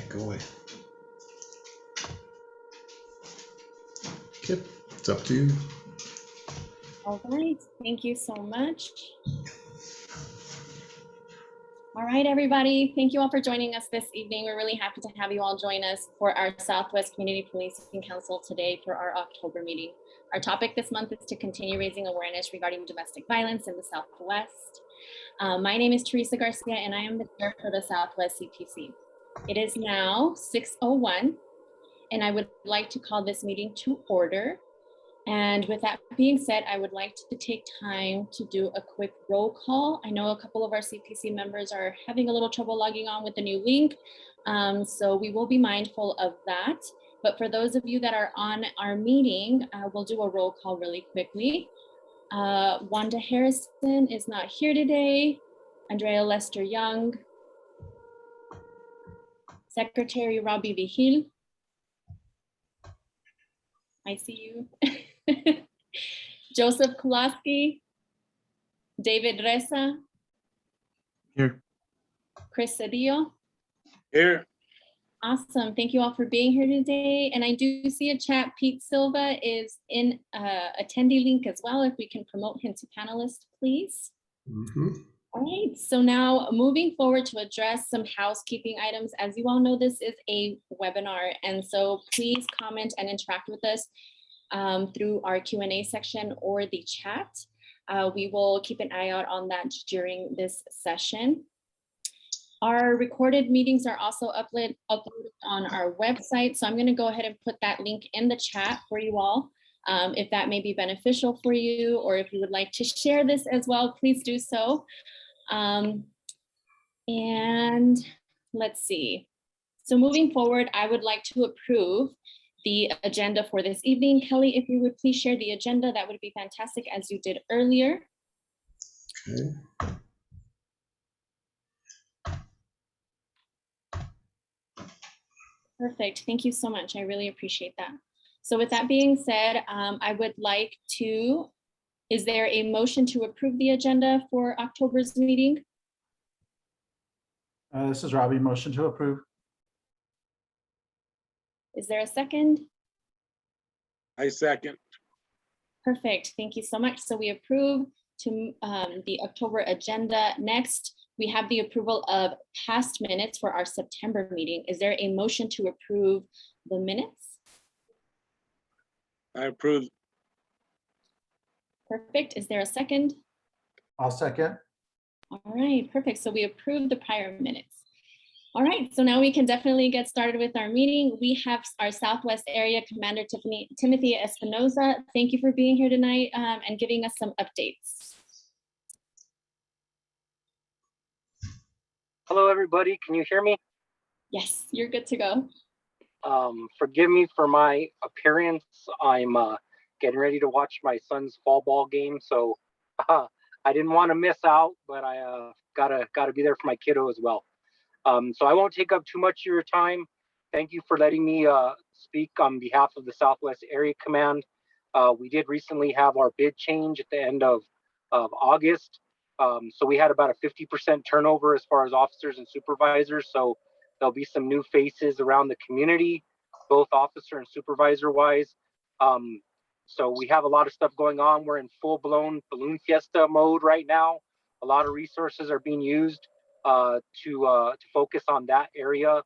go away. Okay, it's up to you. All right, thank you so much. All right, everybody, thank you all for joining us this evening. We're really happy to have you all join us for our Southwest Community Policing Council today for our October meeting. Our topic this month is to continue raising awareness regarding domestic violence in the Southwest. My name is Teresa Garcia, and I am the chair for the Southwest CPC. It is now 6:01, and I would like to call this meeting to order. And with that being said, I would like to take time to do a quick roll call. I know a couple of our CPC members are having a little trouble logging on with the new link, so we will be mindful of that. But for those of you that are on our meeting, we'll do a roll call really quickly. Wanda Harrison is not here today. Andrea Lester Young. Secretary Robbie Vigil. I see you. Joseph Kulaski, David Reza. Here. Chris Cedillo. Here. Awesome, thank you all for being here today. And I do see a chat, Pete Silva is in attendee link as well. If we can promote him to panelist, please. All right, so now moving forward to address some housekeeping items. As you all know, this is a webinar, and so please comment and interact with us through our Q&A section or the chat. We will keep an eye out on that during this session. Our recorded meetings are also uploaded on our website, so I'm going to go ahead and put that link in the chat for you all. If that may be beneficial for you, or if you would like to share this as well, please do so. And let's see. So moving forward, I would like to approve the agenda for this evening. Kelly, if you would please share the agenda, that would be fantastic, as you did earlier. Okay. Perfect. Thank you so much. I really appreciate that. So with that being said, I would like to, is there a motion to approve the agenda for October's meeting? This is Robbie, motion to approve. Is there a second? I second. Perfect. Thank you so much. So we approve to the October agenda. Next, we have the approval of past minutes for our September meeting. Is there a motion to approve the minutes? I approve. Perfect. Is there a second? I'll second. All right, perfect. So we approve the prior minutes. All right, so now we can definitely get started with our meeting. We have our Southwest Area Commander Timothy Espinosa. Thank you for being here tonight and giving us some updates. Hello, everybody. Can you hear me? Yes, you're good to go. Forgive me for my appearance. I'm getting ready to watch my son's fall ball game, so I didn't want to miss out, but I gotta be there for my kiddo as well. So I won't take up too much of your time. Thank you for letting me speak on behalf of the Southwest Area Command. We did recently have our bid change at the end of August. So we had about a 50% turnover as far as officers and supervisors. So there'll be some new faces around the community, both officer and supervisor wise. So we have a lot of stuff going on. We're in full-blown balloon fiesta mode right now. A lot of resources are being used to focus on that area.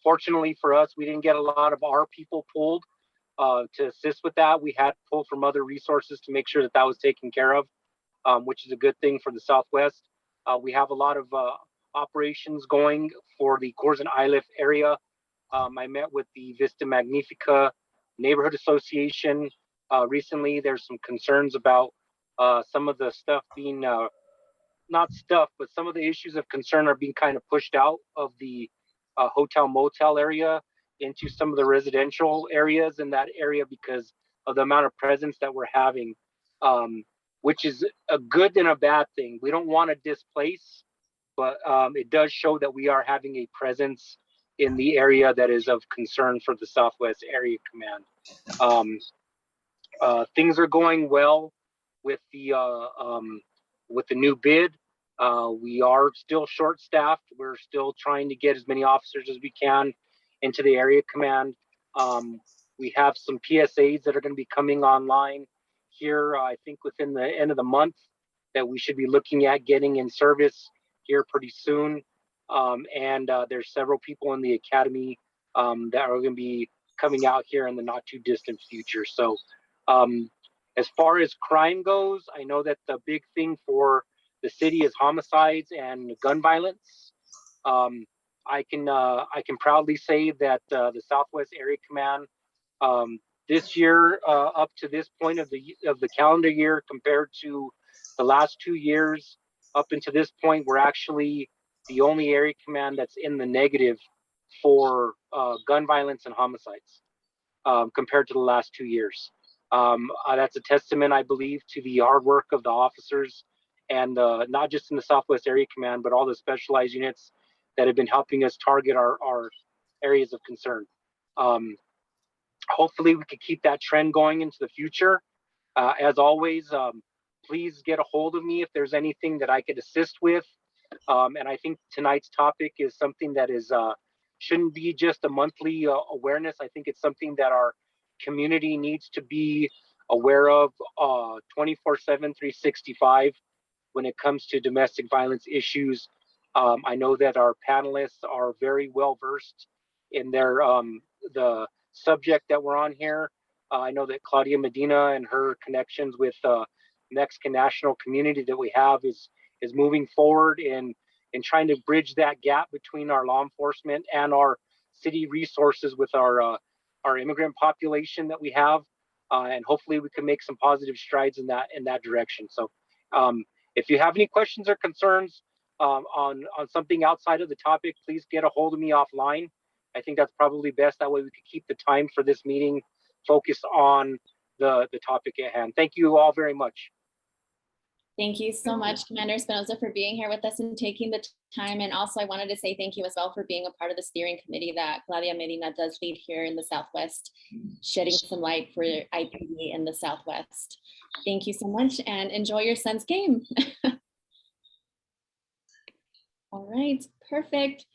Fortunately for us, we didn't get a lot of our people pulled to assist with that. We had pulled from other resources to make sure that that was taken care of, which is a good thing for the Southwest. We have a lot of operations going for the Coors and Iliff area. I met with the Vista Magnifica Neighborhood Association recently. There's some concerns about some of the stuff being, not stuff, but some of the issues of concern are being kind of pushed out of the hotel motel area into some of the residential areas in that area because of the amount of presence that we're having, which is a good and a bad thing. We don't want to displace, but it does show that we are having a presence in the area that is of concern for the Southwest Area Command. Things are going well with the new bid. We are still short-staffed. We're still trying to get as many officers as we can into the area command. We have some PSAs that are going to be coming online here, I think within the end of the month, that we should be looking at getting in service here pretty soon. There's several people in the academy that are going to be coming out here in the not too distant future. So as far as crime goes, I know that the big thing for the city is homicides and gun violence. I can proudly say that the Southwest Area Command this year, up to this point of the calendar year, compared to the last 2 years, up until this point, we're actually the only area command that's in the negative for gun violence and homicides compared to the last 2 years. That's a testament, I believe, to the hard work of the officers, and not just in the Southwest Area Command, but all the specialized units that have been helping us target our areas of concern. Hopefully we could keep that trend going into the future. As always, please get a hold of me if there's anything that I could assist with. And I think tonight's topic is something that is shouldn't be just a monthly awareness. I think it's something that our community needs to be aware of 24/7, 365 when it comes to domestic violence issues. I know that our panelists are very well versed in their the subject that we're on here. I know that Claudia Medina and her connections with Mexican national community that we have is moving forward in trying to bridge that gap between our law enforcement and our city resources with our immigrant population that we have, and hopefully we can make some positive strides in that direction. So if you have any questions or concerns on something outside of the topic, please get a hold of me offline. I think that's probably best. That way we could keep the time for this meeting focused on the topic at hand. Thank you all very much. Thank you so much, Commander Espinosa, for being here with us and taking the time. And also I wanted to say thank you as well for being a part of the steering committee that Claudia Medina does lead here in the Southwest, shedding some light for IPD in the Southwest. Thank you so much and enjoy your son's game. All right, perfect.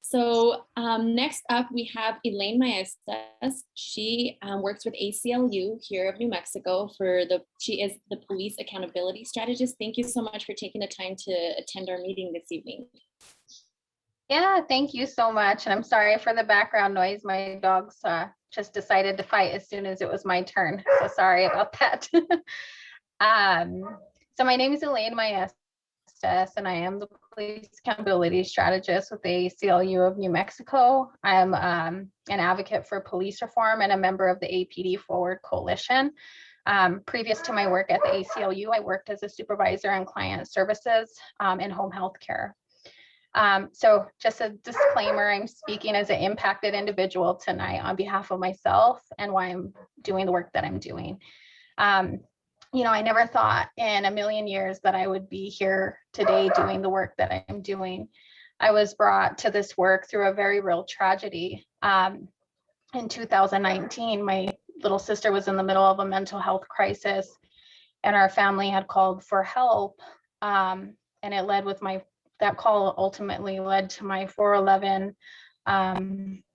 So next up, we have Elaine Maestas. She works with ACLU here of New Mexico she is the police accountability strategist. Thank you so much for taking the time to attend our meeting this evening. Yeah, thank you so much. And I'm sorry for the background noise. My dogs just decided to fight as soon as it was my turn. So sorry about that. So my name is Elaine Maestas, and I am the police accountability strategist with the ACLU of New Mexico. I'm an advocate for police reform and a member of the APD Forward Coalition. Previous to my work at the ACLU, I worked as a supervisor in client services in home health care. So just a disclaimer, I'm speaking as an impacted individual tonight on behalf of myself and why I'm doing the work that I'm doing. You know, I never thought in a million years that I would be here today doing the work that I'm doing. I was brought to this work through a very real tragedy. In 2019, my little sister was in the middle of a mental health crisis, and our family had called for help. And it led with that call ultimately led to my 4'11"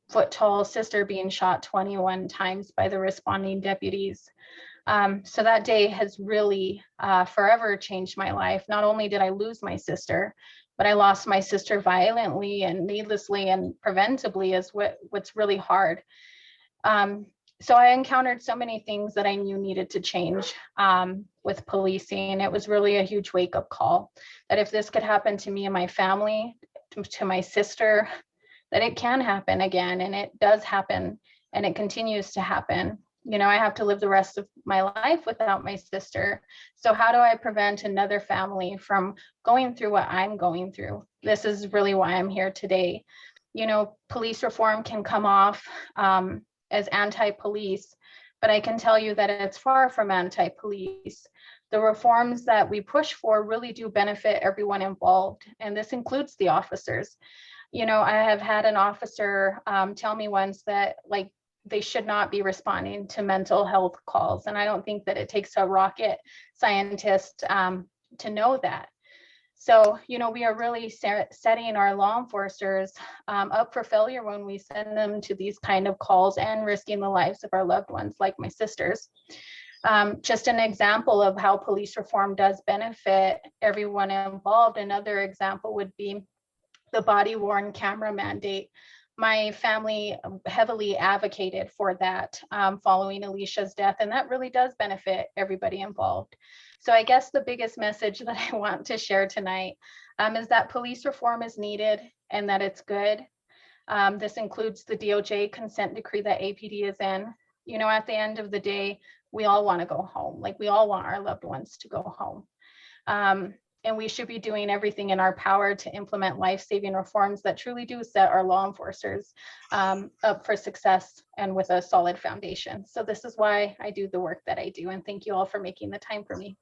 foot tall sister being shot 21 times by the responding deputies. So that day has really forever changed my life. Not only did I lose my sister, but I lost my sister violently and needlessly and preventably is what's really hard. So I encountered so many things that I knew needed to change with policing. It was really a huge wake-up call that if this could happen to me and my family, to my sister, that it can happen again, and it does happen, and it continues to happen. You know, I have to live the rest of my life without my sister. So how do I prevent another family from going through what I'm going through? This is really why I'm here today. You know, police reform can come off as anti-police, but I can tell you that it's far from anti-police. The reforms that we push for really do benefit everyone involved, and this includes the officers. You know, I have had an officer tell me once that, like, they should not be responding to mental health calls. And I don't think that it takes a rocket scientist to know that. So, we are really setting our law enforcers up for failure when we send them to these kind of calls and risking the lives of our loved ones, like my sisters. Just an example of how police reform does benefit everyone involved. Another example would be the body-worn camera mandate. My family heavily advocated for that following Alicia's death, and that really does benefit everybody involved. So I guess the biggest message that I want to share tonight is that police reform is needed and that it's good. This includes the DOJ consent decree that APD is in. At the end of the day, we all want to go home. Like, we all want our loved ones to go home. And we should be doing everything in our power to implement life-saving reforms that truly do set our law enforcers up for success and with a solid foundation. So this is why I do the work that I do. And thank you all for making the time for me.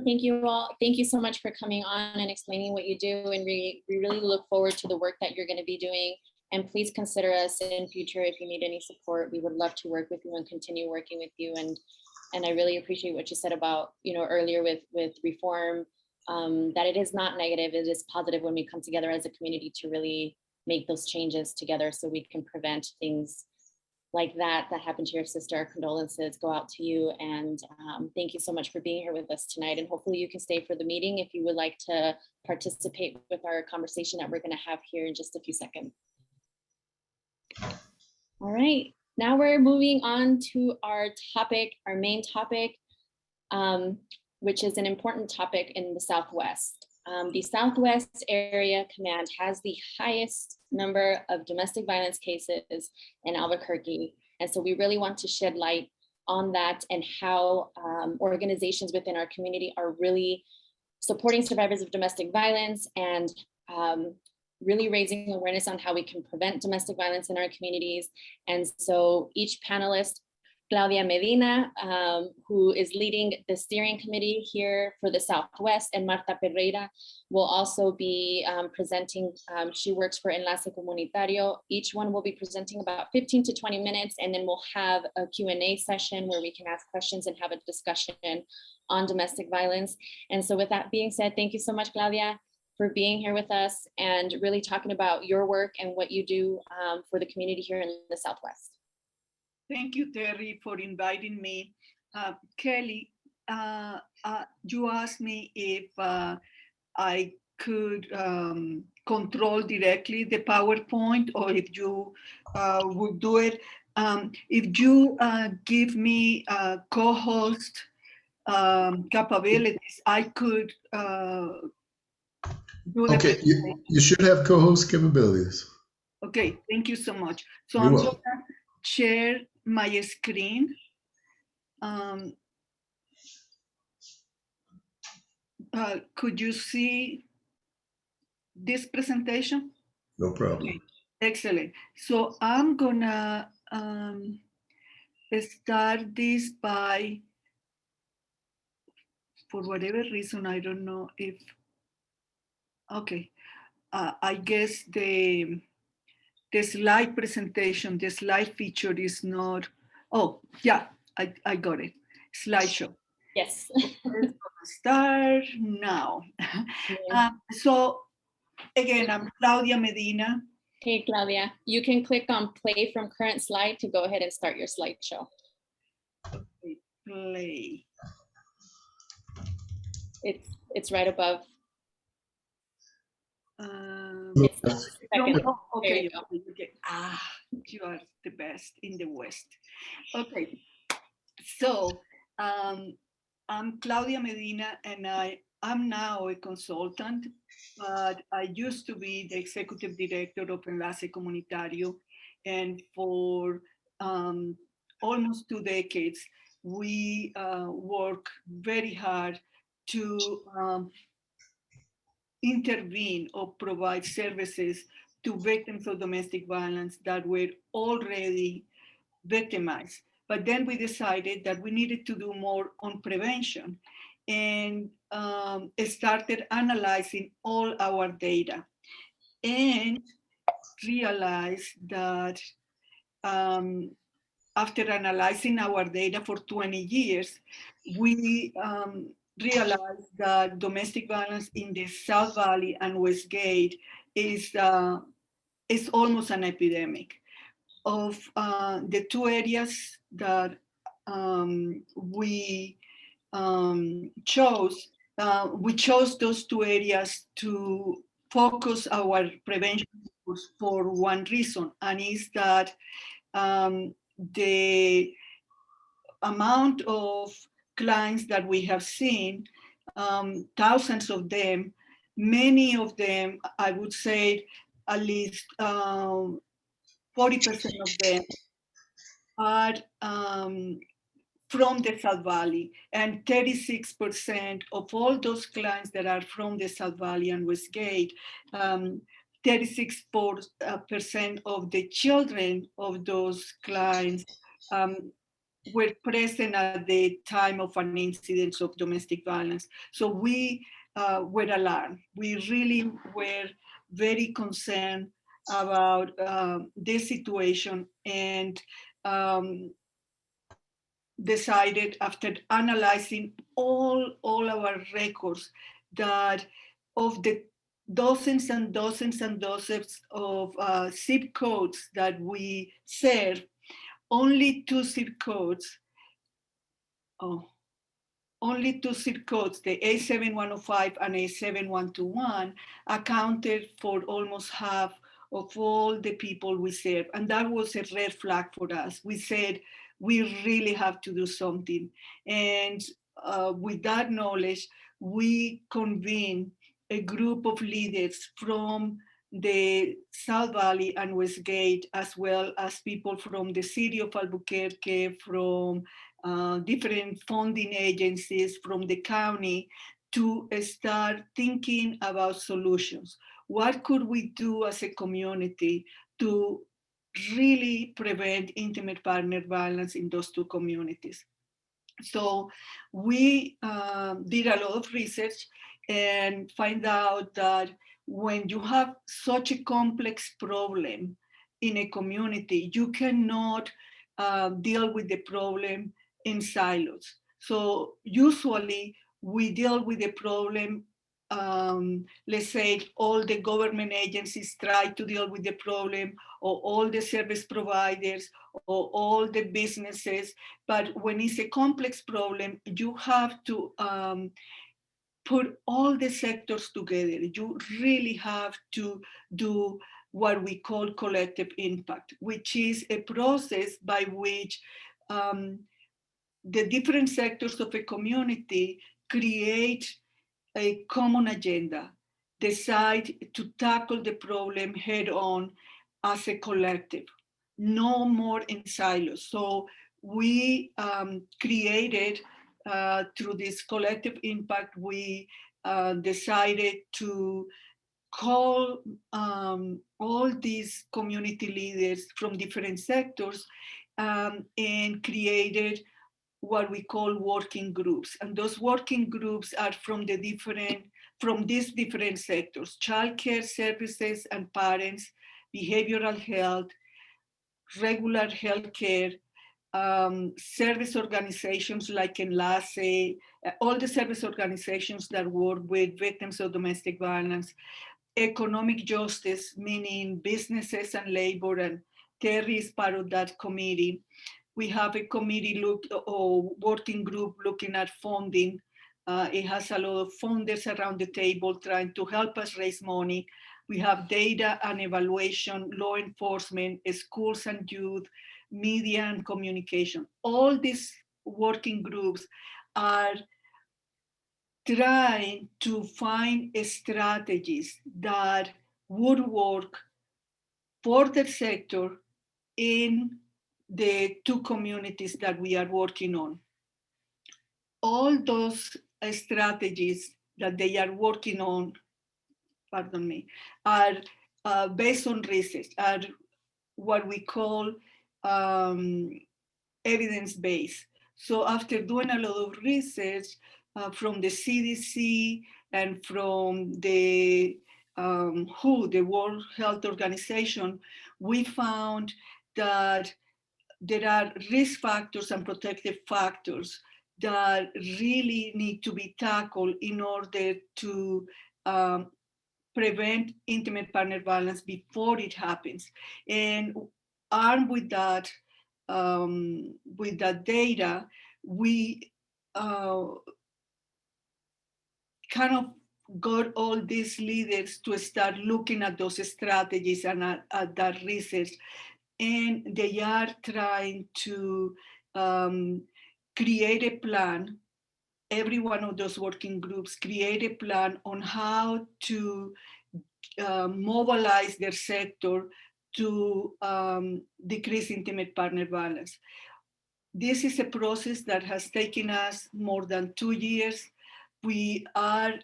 Thank you all. Thank you so much for coming on and explaining what you do. And we really look forward to the work that you're going to be doing. And please consider us in future if you need any support. We would love to work with you and continue working with you. And I really appreciate what you said about, earlier with reform, that it is not negative, it is positive when we come together as a community to really make those changes together so we can prevent things like that happened to your sister. Our condolences go out to you. And thank you so much for being here with us tonight. And hopefully you can stay for the meeting if you would like to participate with our conversation that we're gonna have here in just a few seconds. All right. Now we're moving on to our main topic, which is an important topic in the Southwest. The Southwest Area Command has the highest number of domestic violence cases in Albuquerque. And so we really want to shed light on that and how organizations within our community are really supporting survivors of domestic violence and really raising awareness on how we can prevent domestic violence in our communities. And so each panelist, Claudia Medina, who is leading the steering committee here for the Southwest, and Marta Pereira will also be presenting. She works for Enlace Comunitario. Each one will be presenting about 15 to 20 minutes, and then we'll have a Q&A session where we can ask questions and have a discussion on domestic violence. And so with that being said, thank you so much, Claudia, for being here with us and really talking about your work and what you do for the community here in the Southwest. Thank you, Terry, for inviting me. Kelly, you asked me if I could control directly the PowerPoint or if you would do it. If you give me co-host capabilities, I could do the Okay, you should have co-host capabilities. Okay, thank you so much. So You're I'm welcome. going to share my screen. Could you see this presentation? No problem. Okay, excellent. So I'm gonna start this by, for whatever reason, I don't know if, okay, I guess the slide presentation, the slide feature is not, oh, yeah, I got it, slideshow. Yes. Let's start now. So again, I'm Claudia Medina. Hey, Claudia, you can click on play from current slide to go ahead and start your slideshow. Play. It's right above. Yes. Second. Okay. Ah, you are the best in the West. Okay, so I'm Claudia Medina, and I'm now a consultant, but I used to be the executive director of Enlace Comunitario, and for almost 2 decades, we work very hard to intervene or provide services to victims of domestic violence that were already victimized. But then we decided that we needed to do more on prevention and started analyzing all our data and realized that after analyzing our data for 20 years, we realized that domestic violence in the South Valley and Westgate is almost an epidemic. Of the two areas that we chose those two areas to focus our prevention efforts for one reason, and is that the amount of clients that we have seen, thousands of them, many of them, I would say at least 40% of them are from the South Valley, and 36% of all those clients that are from the South Valley and Westgate, 36% of the children of those clients were present at the time of an incident of domestic violence. So we were alarmed. We really were very concerned about this situation, and decided, after analyzing all our records, that of the dozens and dozens and dozens of zip codes that we serve, only two zip codes, the A7105 and A7121, accounted for almost half of all the people we serve. And that was a red flag for us. We said, we really have to do something. And with that knowledge, we convened a group of leaders from the South Valley and Westgate, as well as people from the city of Albuquerque, from different funding agencies, from the county, to start thinking about solutions. What could we do as a community to really prevent intimate partner violence in those two communities? So we did a lot of research and find out that when you have such a complex problem in a community, you cannot deal with the problem in silos. So usually we deal with the problem, let's say all the government agencies try to deal with the problem, or all the service providers, or all the businesses. But when it's a complex problem, you have to put all the sectors together. You really have to do what we call collective impact, which is a process by which the different sectors of a community create a common agenda, decide to tackle the problem head on as a collective, no more in silos. So we created, through this collective impact, we decided to call all these community leaders from different sectors and created what we call working groups. And those working groups are from these different sectors: childcare services and parents, behavioral health, regular healthcare, service organizations like Enlace, all the service organizations that work with victims of domestic violence, economic justice, meaning businesses and labor, and Terry is part of that committee. We have a committee working group looking at funding. It has a lot of funders around the table trying to help us raise money. We have data and evaluation, law enforcement, schools and youth, media and communication. All these working groups are trying to find strategies that would work for the sector in the two communities that we are working on. All those strategies that they are working on, are based on research, are what we call evidence-based. So after doing a lot of research from the CDC and from the WHO, the World Health Organization, we found that there are risk factors and protective factors that really need to be tackled in order to prevent intimate partner violence before it happens. And armed with that data, we kind of got all these leaders to start looking at those strategies and at that research. And they are trying to create a plan. Every one of those working groups create a plan on how to mobilize their sector to decrease intimate partner violence. This is a process that has taken us more than 2 years. We are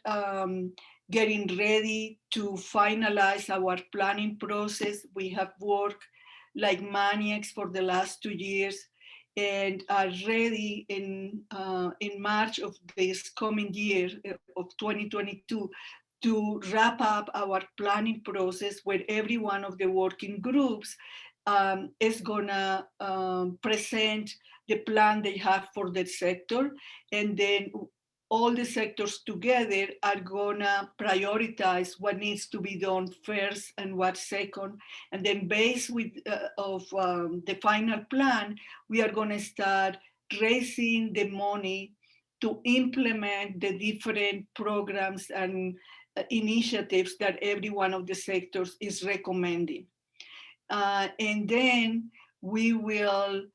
getting ready to finalize our planning process. We have worked like maniacs for the last 2 years and are ready in March of this coming year of 2022 to wrap up our planning process, where every one of the working groups is gonna present the plan they have for the sector, and then all the sectors together are gonna prioritize what needs to be done first and what second, and then based with the final plan, we are gonna start raising the money to implement the different programs and initiatives that every one of the sectors is recommending. And then we will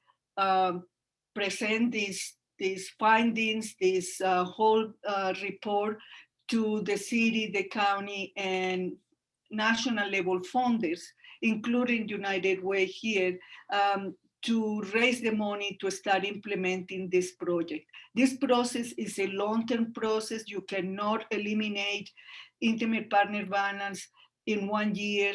present these findings, this whole report to the city, the county, and national level funders, including United Way here, to raise the money to start implementing this project. This process is a long-term process. You cannot eliminate intimate partner violence in 1 year.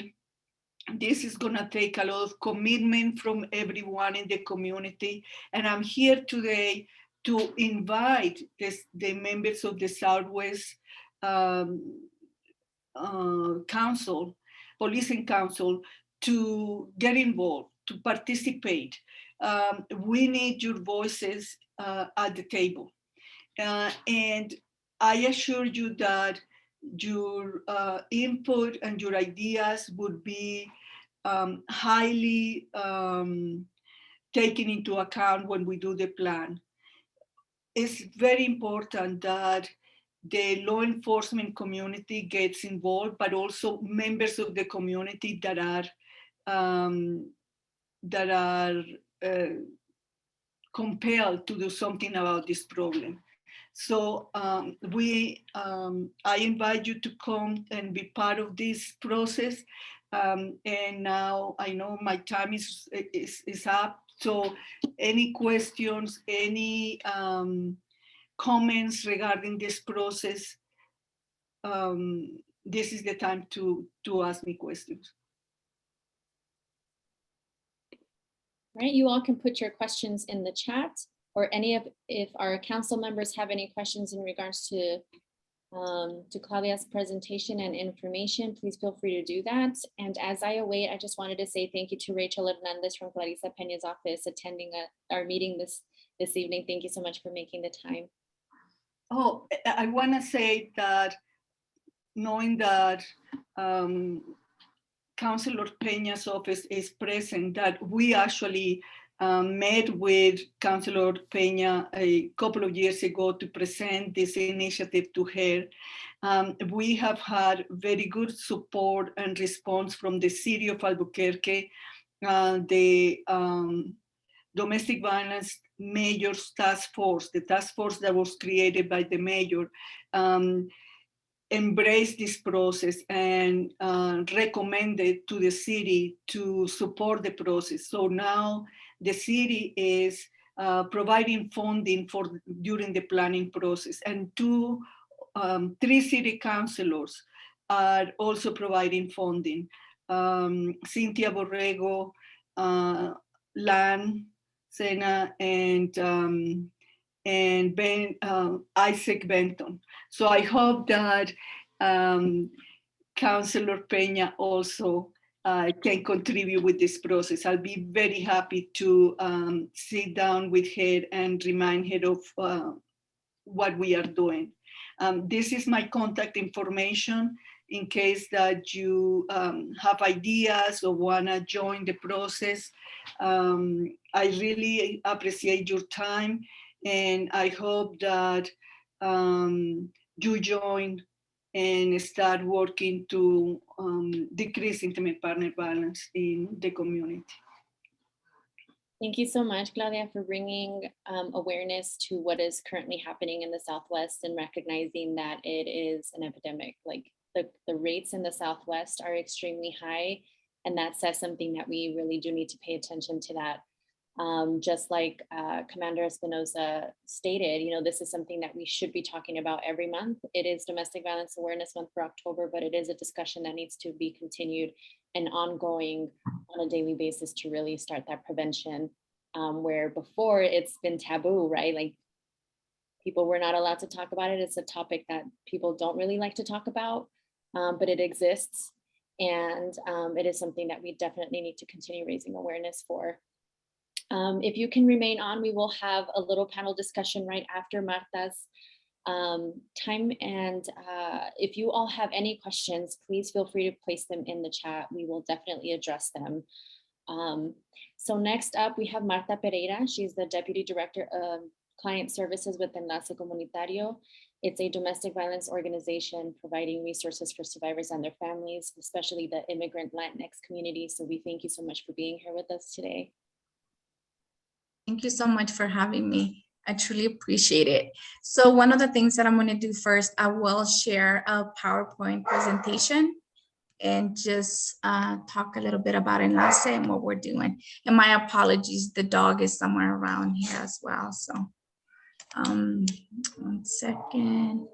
This is going to take a lot of commitment from everyone in the community. And I'm here today to invite the members of the Southwest Council, Policing Council, to get involved, to participate. We need your voices at the table. And I assure you that your input and your ideas would be highly taken into account when we do the plan. It's very important that the law enforcement community gets involved, but also members of the community that are compelled to do something about this problem. So I invite you to come and be part of this process. And now I know my time is up. So any questions, any comments regarding this process, this is the time to ask me questions. All right, you all can put your questions in the chat, or if our council members have any questions in regards to Claudia's presentation and information, please feel free to do that. And as I await, I just wanted to say thank you to Rachel Hernandez from Clarissa Peña's office attending our meeting this evening. Thank you so much for making the time. Oh, I want to say that knowing that Councilor Peña's office is present, that we actually met with Councilor Peña a couple of years ago to present this initiative to her. We have had very good support and response from the city of Albuquerque, the Domestic Violence Mayor's Task Force, the task force that was created by the mayor, embraced this process and recommended to the city to support the process. So now the city is providing funding during the planning process, and 3 city councilors are also providing funding. Cynthia Borrego, Lan Sena, and Isaac Benton. So I hope that Councilor Peña also can contribute with this process. I'll be very happy to sit down with her and remind her of what we are doing. This is my contact information in case that you have ideas or wanna join the process. I really appreciate your time, and I hope that you join and start working to decrease intimate partner violence in the community. Thank you so much, Claudia, for bringing awareness to what is currently happening in the Southwest and recognizing that it is an epidemic. Like the rates in the Southwest are extremely high, and that says something that we really do need to pay attention to that. Just like Commander Espinosa stated, you know, this is something that we should be talking about every month. It is Domestic Violence Awareness Month for October, but it is a discussion that needs to be continued and ongoing on a daily basis to really start that prevention, where before it's been taboo, right? Like people were not allowed to talk about it. It's a topic that people don't really like to talk about, but it exists. And it is something that we definitely need to continue raising awareness for. If you can remain on, we will have a little panel discussion right after Marta's time. And if you all have any questions, please feel free to place them in the chat. We will definitely address them. So next up, we have Marta Pereira. She's the Deputy Director of Client Services with Enlace Comunitario. It's a domestic violence organization providing resources for survivors and their families, especially the immigrant Latinx community. So we thank you so much for being here with us today. Thank you so much for having me. I truly appreciate it. So one of the things that I'm going to do first, I will share a PowerPoint presentation and just talk a little bit about Enlace and what we're doing. And my apologies, the dog is somewhere around here as well. So 1 second.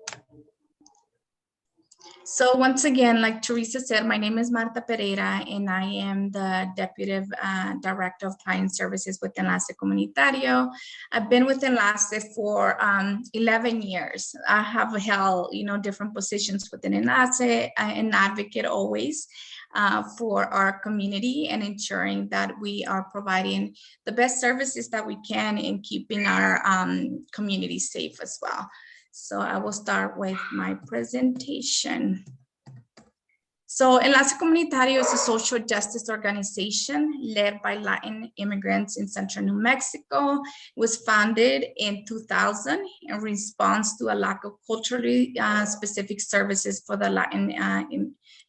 So once again, like Teresa said, my name is Marta Pereira, and I am the Deputy Director of Client Services with Enlace Comunitario. I've been with Enlace for 11 years. I have held, different positions within Enlace, an advocate always for our community and ensuring that we are providing the best services that we can in keeping our community safe as well. So I will start with my presentation. So Enlace Comunitario is a social justice organization led by Latin immigrants in central New Mexico. It was founded in 2000 in response to a lack of culturally specific services for the Latin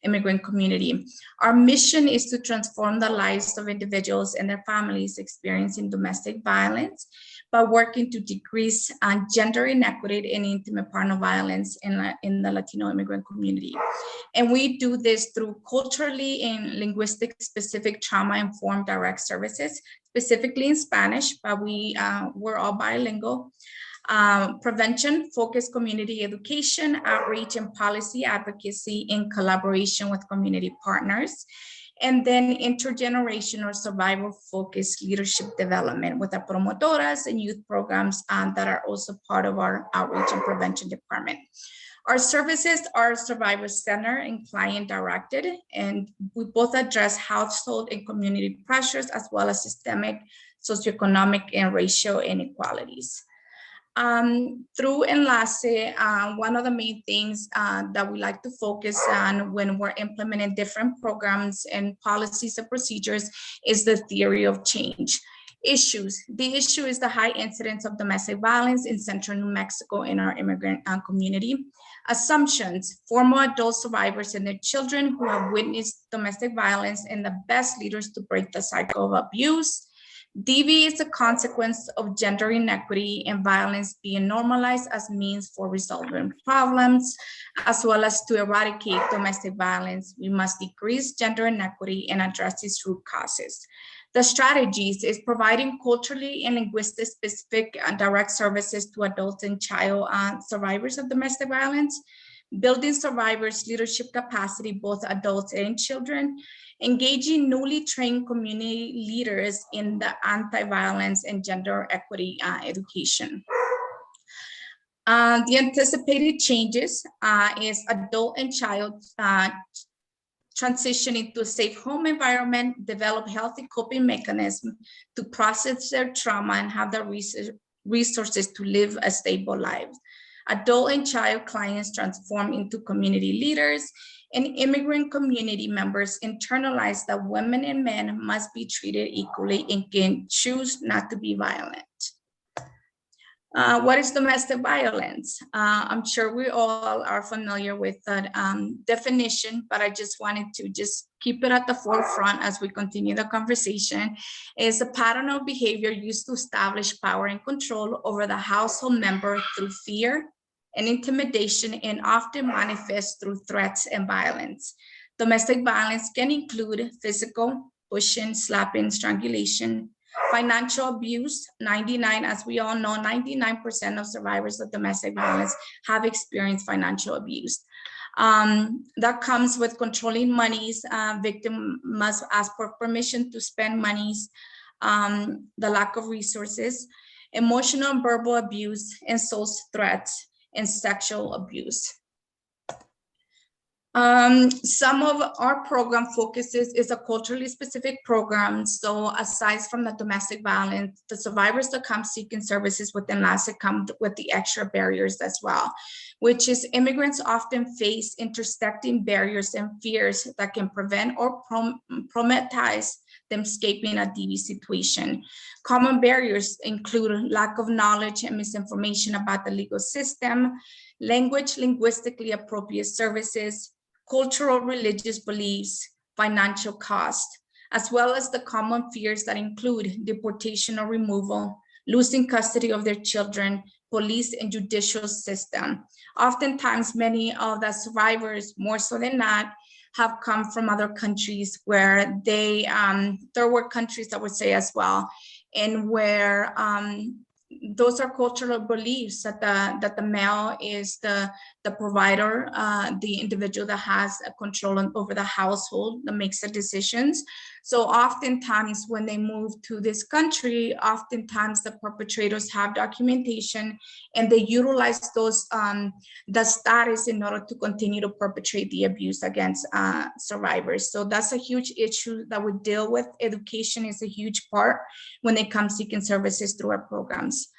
immigrant community. Our mission is to transform the lives of individuals and their families experiencing domestic violence by working to decrease gender inequity and intimate partner violence in the Latino immigrant community. And we do this through culturally and linguistic specific trauma-informed direct services, specifically in Spanish, but we're all bilingual. Prevention, focused community education, outreach, and policy advocacy in collaboration with community partners. And then intergenerational survival-focused leadership development with the promotoras and youth programs that are also part of our outreach and prevention department. Our services are survivor-centered and client-directed, and we both address household and community pressures as well as systemic, socioeconomic, and racial inequalities. Through Enlace, one of the main things that we like to focus on when we're implementing different programs and policies and procedures is the theory of change. Issues. The issue is the high incidence of domestic violence in central New Mexico in our immigrant community. Assumptions, former adult survivors and their children who have witnessed domestic violence and the best leaders to break the cycle of abuse. DV is a consequence of gender inequity and violence being normalized as means for resolving problems, as well as to eradicate domestic violence. We must decrease gender inequity and address its root causes. The strategies is providing culturally and linguistic specific direct services to adults and child survivors of domestic violence, building survivors' leadership capacity, both adults and children, engaging newly trained community leaders in the anti-violence and gender equity education. The anticipated changes is adult and child transition into a safe home environment, develop healthy coping mechanisms to process their trauma and have the resources to live a stable life. Adult and child clients transform into community leaders, and immigrant community members internalize that women and men must be treated equally and can choose not to be violent. What is domestic violence? I'm sure we all are familiar with that definition, but I just wanted to just keep it at the forefront as we continue the conversation. It's a pattern of behavior used to establish power and control over the household member through fear and intimidation, and often manifests through threats and violence. Domestic violence can include physical, pushing, slapping, strangulation, financial abuse. 99, as we all know, 99% of survivors of domestic violence have experienced financial abuse. That comes with controlling monies. Victim must ask for permission to spend monies, the lack of resources, emotional and verbal abuse, insults, threats, and sexual abuse. Some of our program focuses is a culturally specific program. So aside from the domestic violence, the survivors that come seeking services with Enlace come with the extra barriers as well, which is immigrants often face intersecting barriers and fears that can prevent or traumatize them escaping a DV situation. Common barriers include lack of knowledge and misinformation about the legal system, language, linguistically appropriate services, cultural religious beliefs, financial cost, as well as the common fears that include deportation or removal, losing custody of their children, police and judicial system. Oftentimes, many of the survivors, more so than not, have come from other countries where they, third world countries, I would say as well, and where those are cultural beliefs that the male is the provider, the individual that has a control over the household that makes the decisions. So oftentimes when they move to this country, oftentimes the perpetrators have documentation and they utilize those the status in order to continue to perpetrate the abuse against survivors. So that's a huge issue that we deal with. Education is a huge part when they come seeking services through our programs.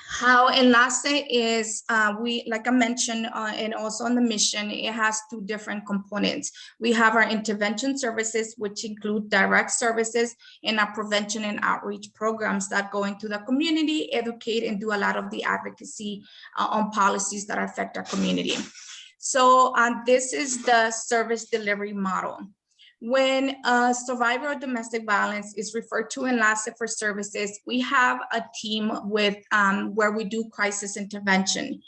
How Enlace is, we, like I mentioned, and also on the mission, it has two different components. We have our intervention services, which include direct services, and our prevention and outreach programs that go into the community, educate, and do a lot of the advocacy on policies that affect our community. So this is the service delivery model. When a survivor of domestic violence is referred to Enlace for services, we have a team with where we do crisis intervention.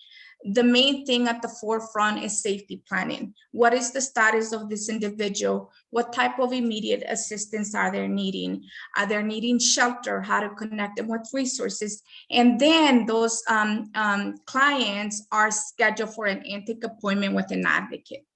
The main thing at the forefront is safety planning. What is the status of this individual? What type of immediate assistance are they needing? Are they needing shelter? How to connect them with resources? And then those clients are scheduled for an intake appointment with an advocate.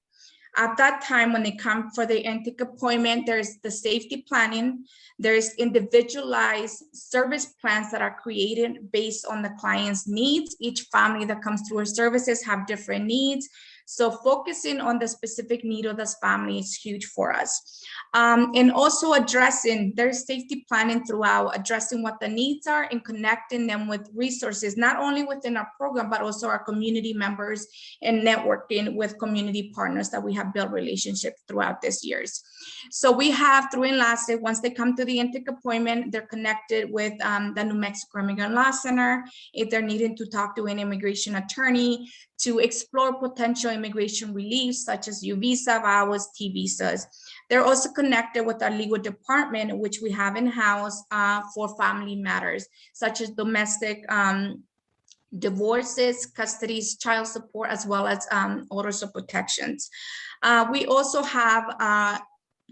At that time, when they come for the intake appointment, there's the safety planning, there's individualized service plans that are created based on the client's needs. Each family that comes through our services have different needs. So focusing on the specific need of this family is huge for us. And also addressing, there's safety planning throughout, addressing what the needs are and connecting them with resources, not only within our program, but also our community members and networking with community partners that we have built relationships throughout these years. So we have through Enlace, once they come to the intake appointment, they're connected with the New Mexico Immigrant Law Center. If they're needing to talk to an immigration attorney, to explore potential immigration relief, such as U visa, VAWAs, T visas. They're also connected with our legal department, which we have in-house for family matters, such as domestic divorces, custodies, child support, as well as orders of protections. We also have,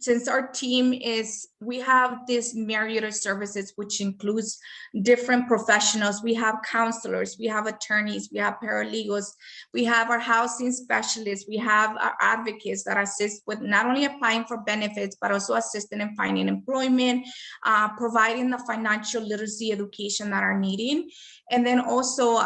since our team is, we have this myriad of services, which includes different professionals. We have counselors, we have attorneys, we have paralegals, we have our housing specialists, we have our advocates that assist with not only applying for benefits, but also assisting in finding employment, providing the financial literacy education that are needing. And then also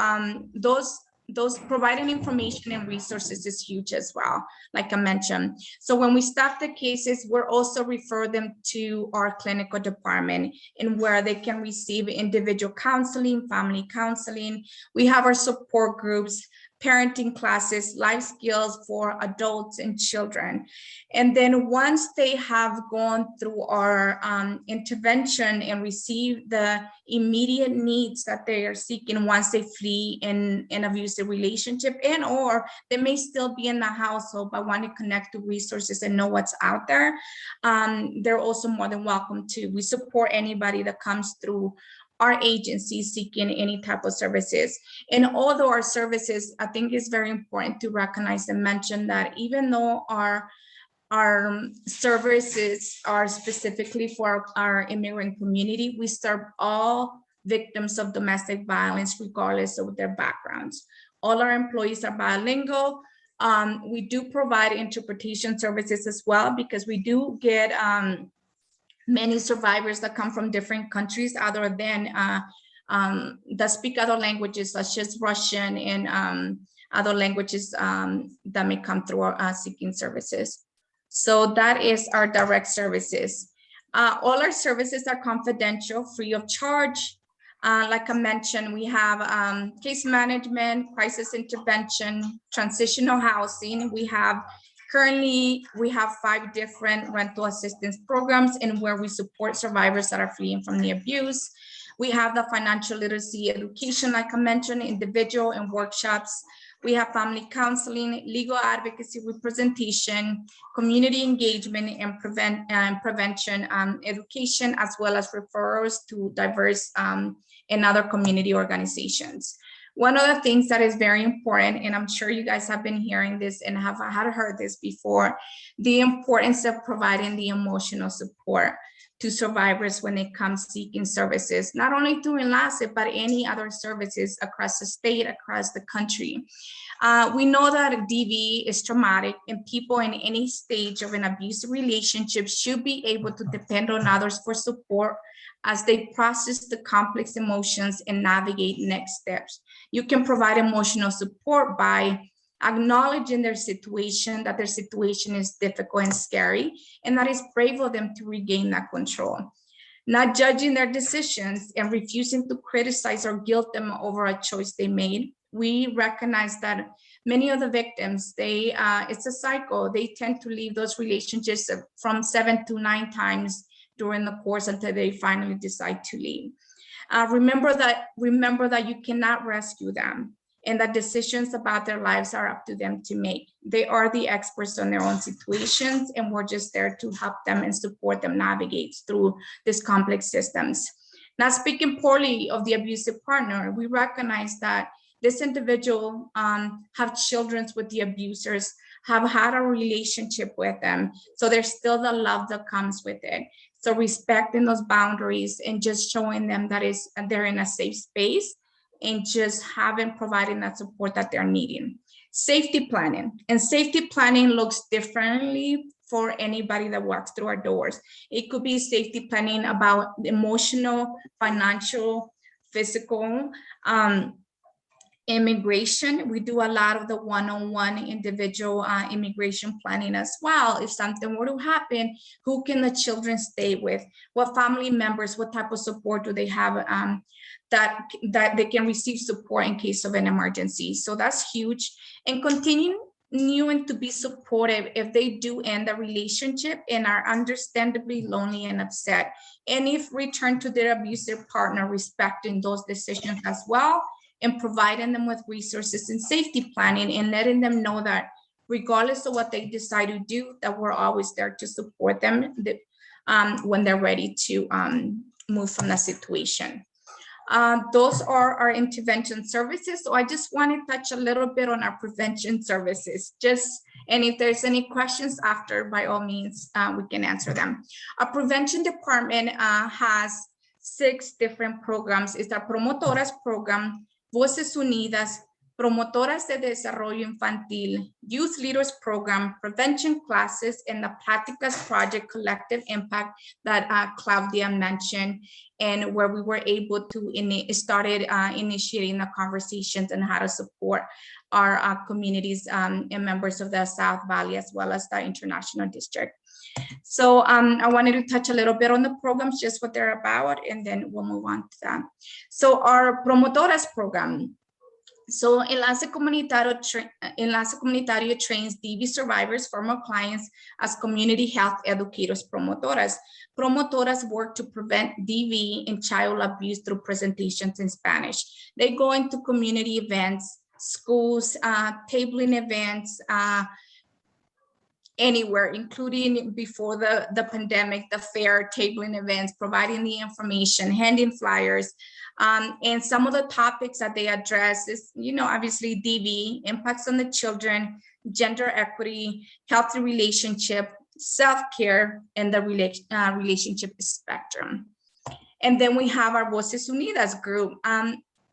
those providing information and resources is huge as well, like I mentioned. So when we stop the cases, we're also refer them to our clinical department, and where they can receive individual counseling, family counseling. We have our support groups, parenting classes, life skills for adults and children. And then once they have gone through our intervention and receive the immediate needs that they are seeking once they flee an abusive relationship, and or they may still be in the household but want to connect to resources and know what's out there, they're also more than welcome to. We support anybody that comes through our agency seeking any type of services. And although our services, I think it's very important to recognize and mention that even though our services are specifically for our immigrant community, we serve all victims of domestic violence regardless of their backgrounds. All our employees are bilingual. We do provide interpretation services as well, because we do get many survivors that come from different countries other than that speak other languages such as Russian and other languages that may come through our seeking services. So that is our direct services. All our services are confidential, free of charge. Like I mentioned, we have case management, crisis intervention, transitional housing. Currently, we have 5 different rental assistance programs in where we support survivors that are fleeing from the abuse. We have the financial literacy education, like I mentioned, individual and workshops. We have family counseling, legal advocacy representation, community engagement and prevention education, as well as referrals to diverse and other community organizations. One of the things that is very important, and I'm sure you guys have been hearing this and have heard this before, the importance of providing the emotional support to survivors when it comes seeking services, not only through Enlace, but any other services across the state, across the country. We know that DV is traumatic, and people in any stage of an abusive relationship should be able to depend on others for support as they process the complex emotions and navigate next steps. You can provide emotional support by acknowledging their situation, that their situation is difficult and scary, and that it's brave of them to regain that control. Not judging their decisions and refusing to criticize or guilt them over a choice they made. We recognize that many of the victims, it's a cycle. They tend to leave those relationships from 7 to 9 times during the course until they finally decide to leave. Remember that you cannot rescue them, and that decisions about their lives are up to them to make. They are the experts on their own situations, and we're just there to help them and support them navigate through these complex systems. Not speaking poorly of the abusive partner, we recognize that this individual have children with the abusers, have had a relationship with them, so there's still the love that comes with it. So respecting those boundaries and just showing them that they're in a safe space, and just providing that support that they're needing. Safety planning, and safety planning looks differently for anybody that walks through our doors. It could be safety planning about emotional, financial, physical, immigration. We do a lot of the one-on-one individual immigration planning as well. If something were to happen, who can the children stay with? What family members, what type of support do they have that they can receive support in case of an emergency? So that's huge. And continuing to be supportive if they do end a relationship and are understandably lonely and upset. And if return to their abusive partner, respecting those decisions as well, and providing them with resources and safety planning, and letting them know that regardless of what they decide to do, that we're always there to support them when they're ready to move from the situation. Those are our intervention services. So I just want to touch a little bit on our prevention services. And if there's any questions after, by all means, we can answer them. Our prevention department has 6 different programs. It's our Promotoras program, Voces Unidas, Promotoras de Desarrollo Infantil, Youth Leaders Program, Prevention Classes, and the Practicas Project Collective Impact that Claudia mentioned, and where we were able to started initiating the conversations on how to support our communities and members of the South Valley, as well as the International District. So I wanted to touch a little bit on the programs, just what they're about, and then we'll move on to that. So our Promotoras program. So Enlace Comunitario trains DV survivors, former clients, as community health educators, promotoras. Promotoras work to prevent DV and child abuse through presentations in Spanish. They go into community events, schools, tabling events, anywhere, including before the pandemic, the fair, tabling events, providing the information, handing flyers. And some of the topics that they address is, obviously DV, impacts on the children, gender equity, healthy relationship, self-care, and the relationship spectrum. And then we have our Voces Unidas group.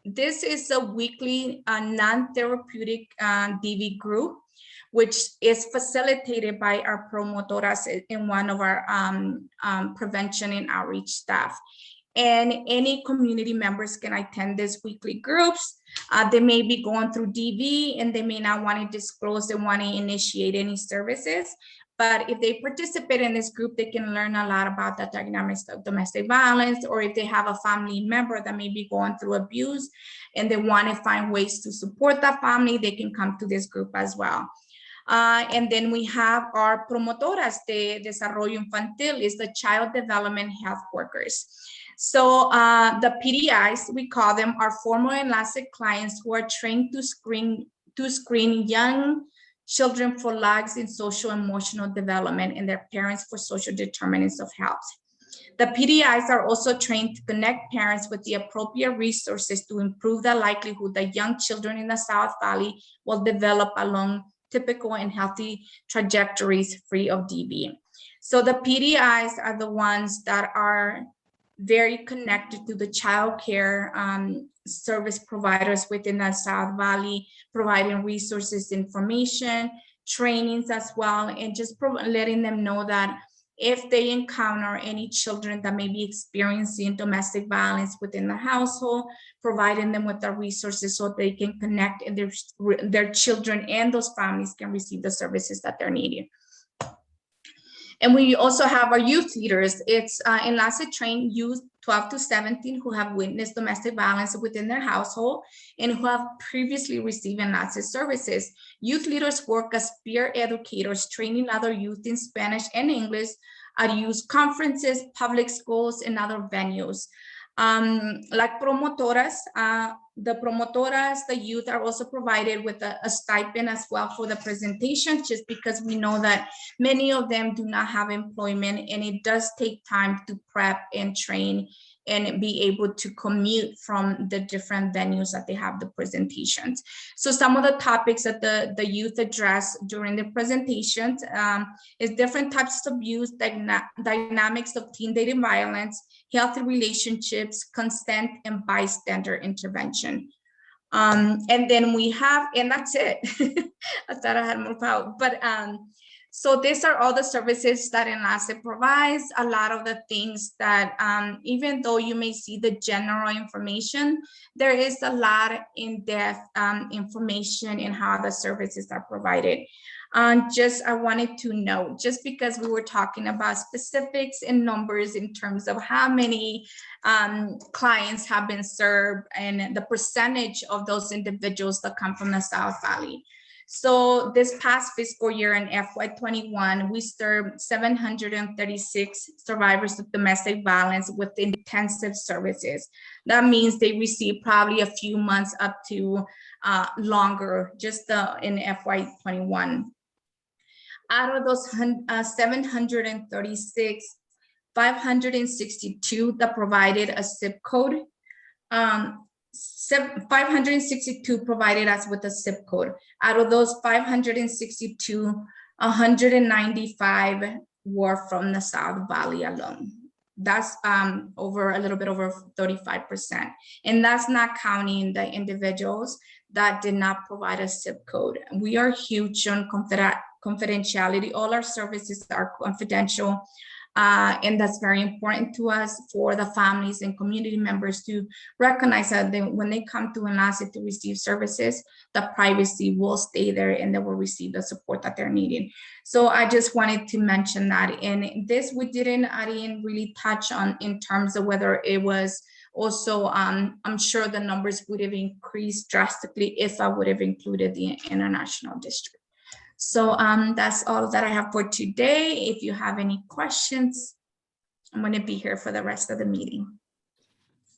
This is a weekly non-therapeutic DV group, which is facilitated by our promotoras in one of our prevention and outreach staff. And any community members can attend these weekly groups. They may be going through DV and they may not want to disclose and want to initiate any services. But if they participate in this group, they can learn a lot about the dynamics of domestic violence, or if they have a family member that may be going through abuse and they want to find ways to support that family, they can come to this group as well. And then we have our promotoras de desarrollo infantil, is the child development health workers. So the PDIs, we call them, are former Enlace clients who are trained to screen young children for lags in social emotional development and their parents for social determinants of health. The PDIs are also trained to connect parents with the appropriate resources to improve the likelihood that young children in the South Valley will develop along typical and healthy trajectories free of DV. So the PDIs are the ones that are very connected to the child care service providers within the South Valley, providing resources, information, trainings as well, and just letting them know that if they encounter any children that may be experiencing domestic violence within the household, providing them with the resources so they can connect and their children and those families can receive the services that they're needing. And we also have our youth leaders. It's Enlace trained youth 12 to 17 who have witnessed domestic violence within their household and who have previously received Enlace services. Youth leaders work as peer educators, training other youth in Spanish and English at youth conferences, public schools, and other venues. Like promotoras, the youth are also provided with a stipend as well for the presentation, just because we know that many of them do not have employment and it does take time to prep and train and be able to commute from the different venues that they have the presentations. So some of the topics that the youth address during the presentations is different types of abuse, dynamics of teen dating violence, healthy relationships, consent, and bystander intervention. And then we have, and that's it. I thought I had more power, but so these are all the services that Enlace provides. A lot of the things that, even though you may see the general information, there is a lot of in-depth information in how the services are provided. I wanted to note, just because we were talking about specifics and numbers in terms of how many clients have been served and the percentage of those individuals that come from the South Valley. So this past fiscal year in FY21, we served 736 survivors of domestic violence with intensive services. That means they receive probably a few months up to longer, just in FY21. Out of those 736, 562 that provided a zip code, 562 provided us with a zip code. Out of those 562, 195 were from the South Valley alone. That's a little bit over 35%. And that's not counting the individuals that did not provide a zip code. We are huge on confidentiality. All our services are confidential. And that's very important to us, for the families and community members to recognize that when they come to Enlace to receive services, the privacy will stay there and they will receive the support that they're needing. So I just wanted to mention that. And this I didn't really touch on in terms of whether it was also, I'm sure the numbers would have increased drastically if I would have included the international district. So that's all that I have for today. If you have any questions, I'm going to be here for the rest of the meeting.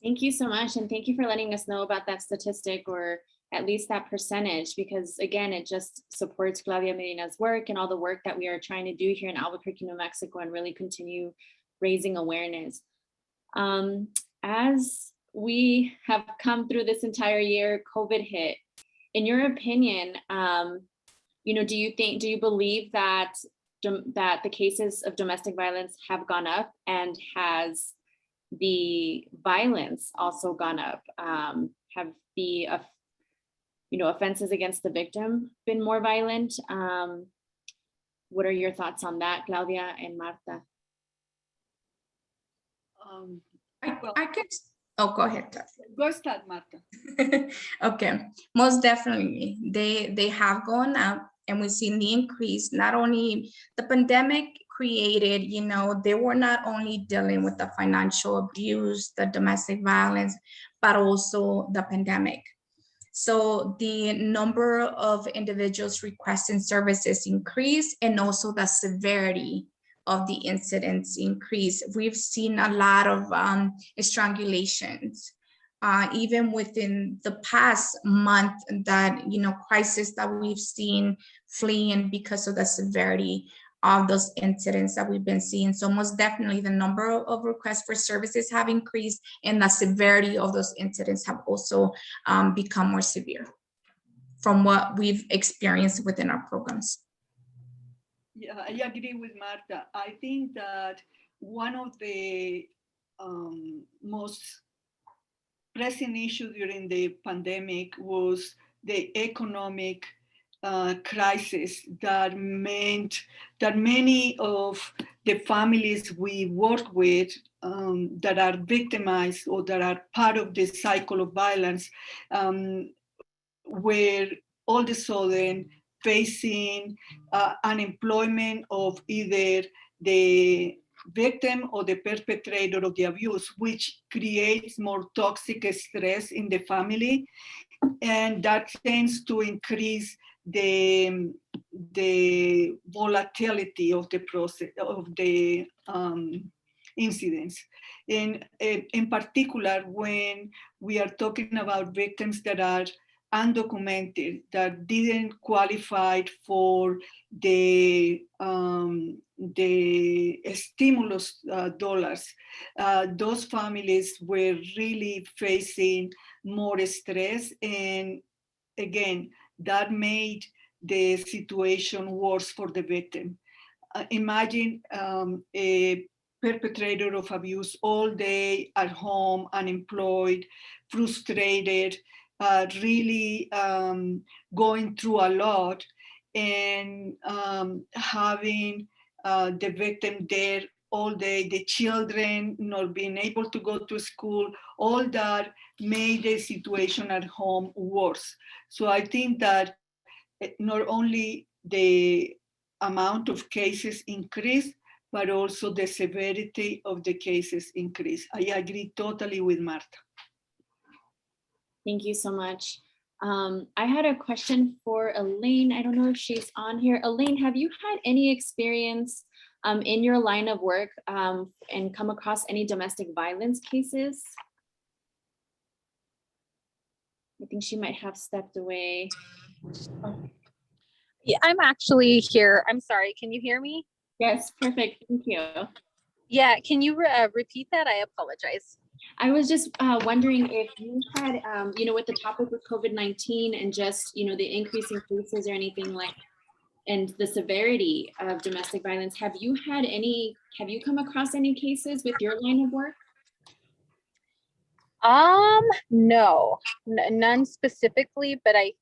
Thank you so much. And thank you for letting us know about that statistic, or at least that percentage, because again, it just supports Claudia Medina's work and all the work that we are trying to do here in Albuquerque, New Mexico, and really continue raising awareness. As we have come through this entire year, COVID hit. In your opinion, do you believe that the cases of domestic violence have gone up, and has the violence also gone up? Have the offenses against the victim been more violent? What are your thoughts on that, Claudia and Marta? I could. Oh, go ahead. Go start, Marta. Okay, most definitely they have gone up. And we've seen the increase. Not only the pandemic created, they were not only dealing with the financial abuse, the domestic violence, but also the pandemic. So the number of individuals requesting services increased, and also the severity of the incidents increased. We've seen a lot of strangulations. Even within the past month, that crisis that we've seen fleeing because of the severity of those incidents that we've been seeing. So most definitely the number of requests for services have increased, and the severity of those incidents have also become more severe from what we've experienced within our programs. Yeah, I agree with Marta. I think that one of the most pressing issue during the pandemic was the economic crisis that meant that many of the families we work with that are victimized or that are part of the cycle of violence were all of a sudden facing unemployment of either the victim or the perpetrator of the abuse, which creates more toxic stress in the family, and that tends to increase the volatility of the process of the incidents. In particular, when we are talking about victims that are undocumented, that didn't qualify for the stimulus dollars, those families were really facing more stress, and again, that made the situation worse for the victim. Imagine a perpetrator of abuse all day at home, unemployed, frustrated, really going through a lot, and having the victim there all day, the children not being able to go to school, all that made the situation at home worse. So I think that not only the amount of cases increased, but also the severity of the cases increased. I agree totally with Marta. Thank you so much. I had a question for Elaine. I don't know if she's on here. Elaine, have you had any experience in your line of work and come across any domestic violence cases? I think she might have stepped away. Yeah, I'm actually here. I'm sorry. Can you hear me? Yes, perfect. Thank you. Yeah, can you repeat that? I apologize. I was just wondering if you had, with the topic of COVID-19 and just, the increasing cases or anything like, and the severity of domestic violence, have you come across any cases with your line of work? No, none specifically, but I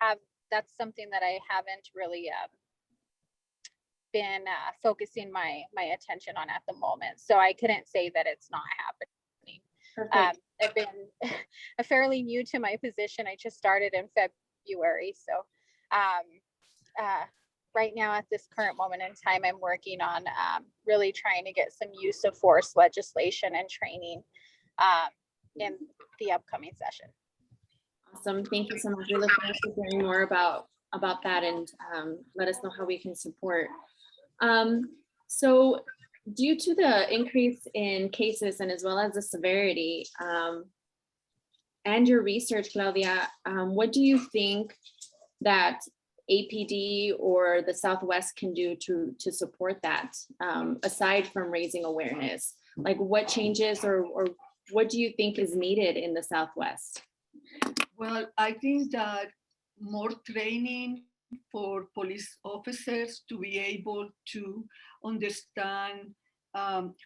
have, that's something that I haven't really been focusing my attention on at the moment. So I couldn't say that it's not happening. Perfect. I've been fairly new to my position. I just started in February. So right now at this current moment in time, I'm working on really trying to get some use of force legislation and training in the upcoming session. Awesome. Thank you so much. We look forward to hearing more about that, and let us know how we can support. So due to the increase in cases and as well as the severity and your research, Claudia, what do you think that APD or the Southwest can do to support that, aside from raising awareness? Like what changes or what do you think is needed in the Southwest? Well, I think that more training for police officers to be able to understand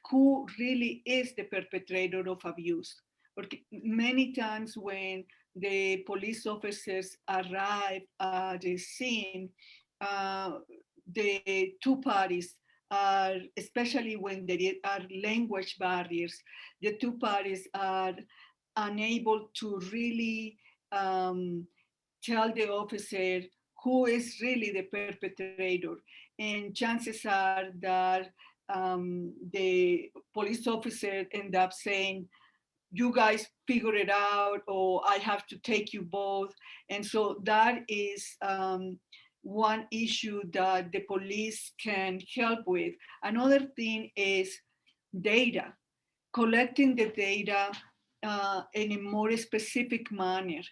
who really is the perpetrator of abuse. Because many times when the police officers arrive at the scene, the two parties are, especially when there are language barriers, the two parties are unable to really tell the officer who is really the perpetrator. And chances are that the police officer end up saying, you guys figure it out, or I have to take you both. And so that is one issue that the police can help with. Another thing is data, collecting the data in a more specific manner.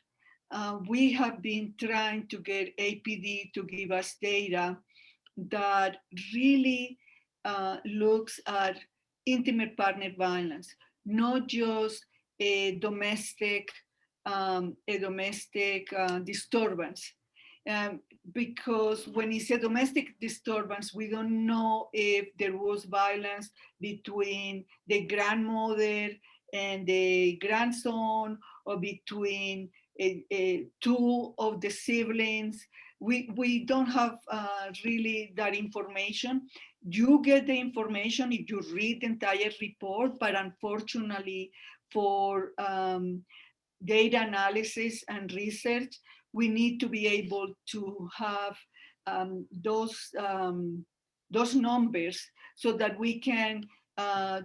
We have been trying to get APD to give us data that really looks at intimate partner violence, not just a domestic disturbance. Because when it's a domestic disturbance, we don't know if there was violence between the grandmother and the grandson, or between two of the siblings. We don't have really that information. You get the information if you read the entire report, but unfortunately for data analysis and research, we need to be able to have those numbers so that we can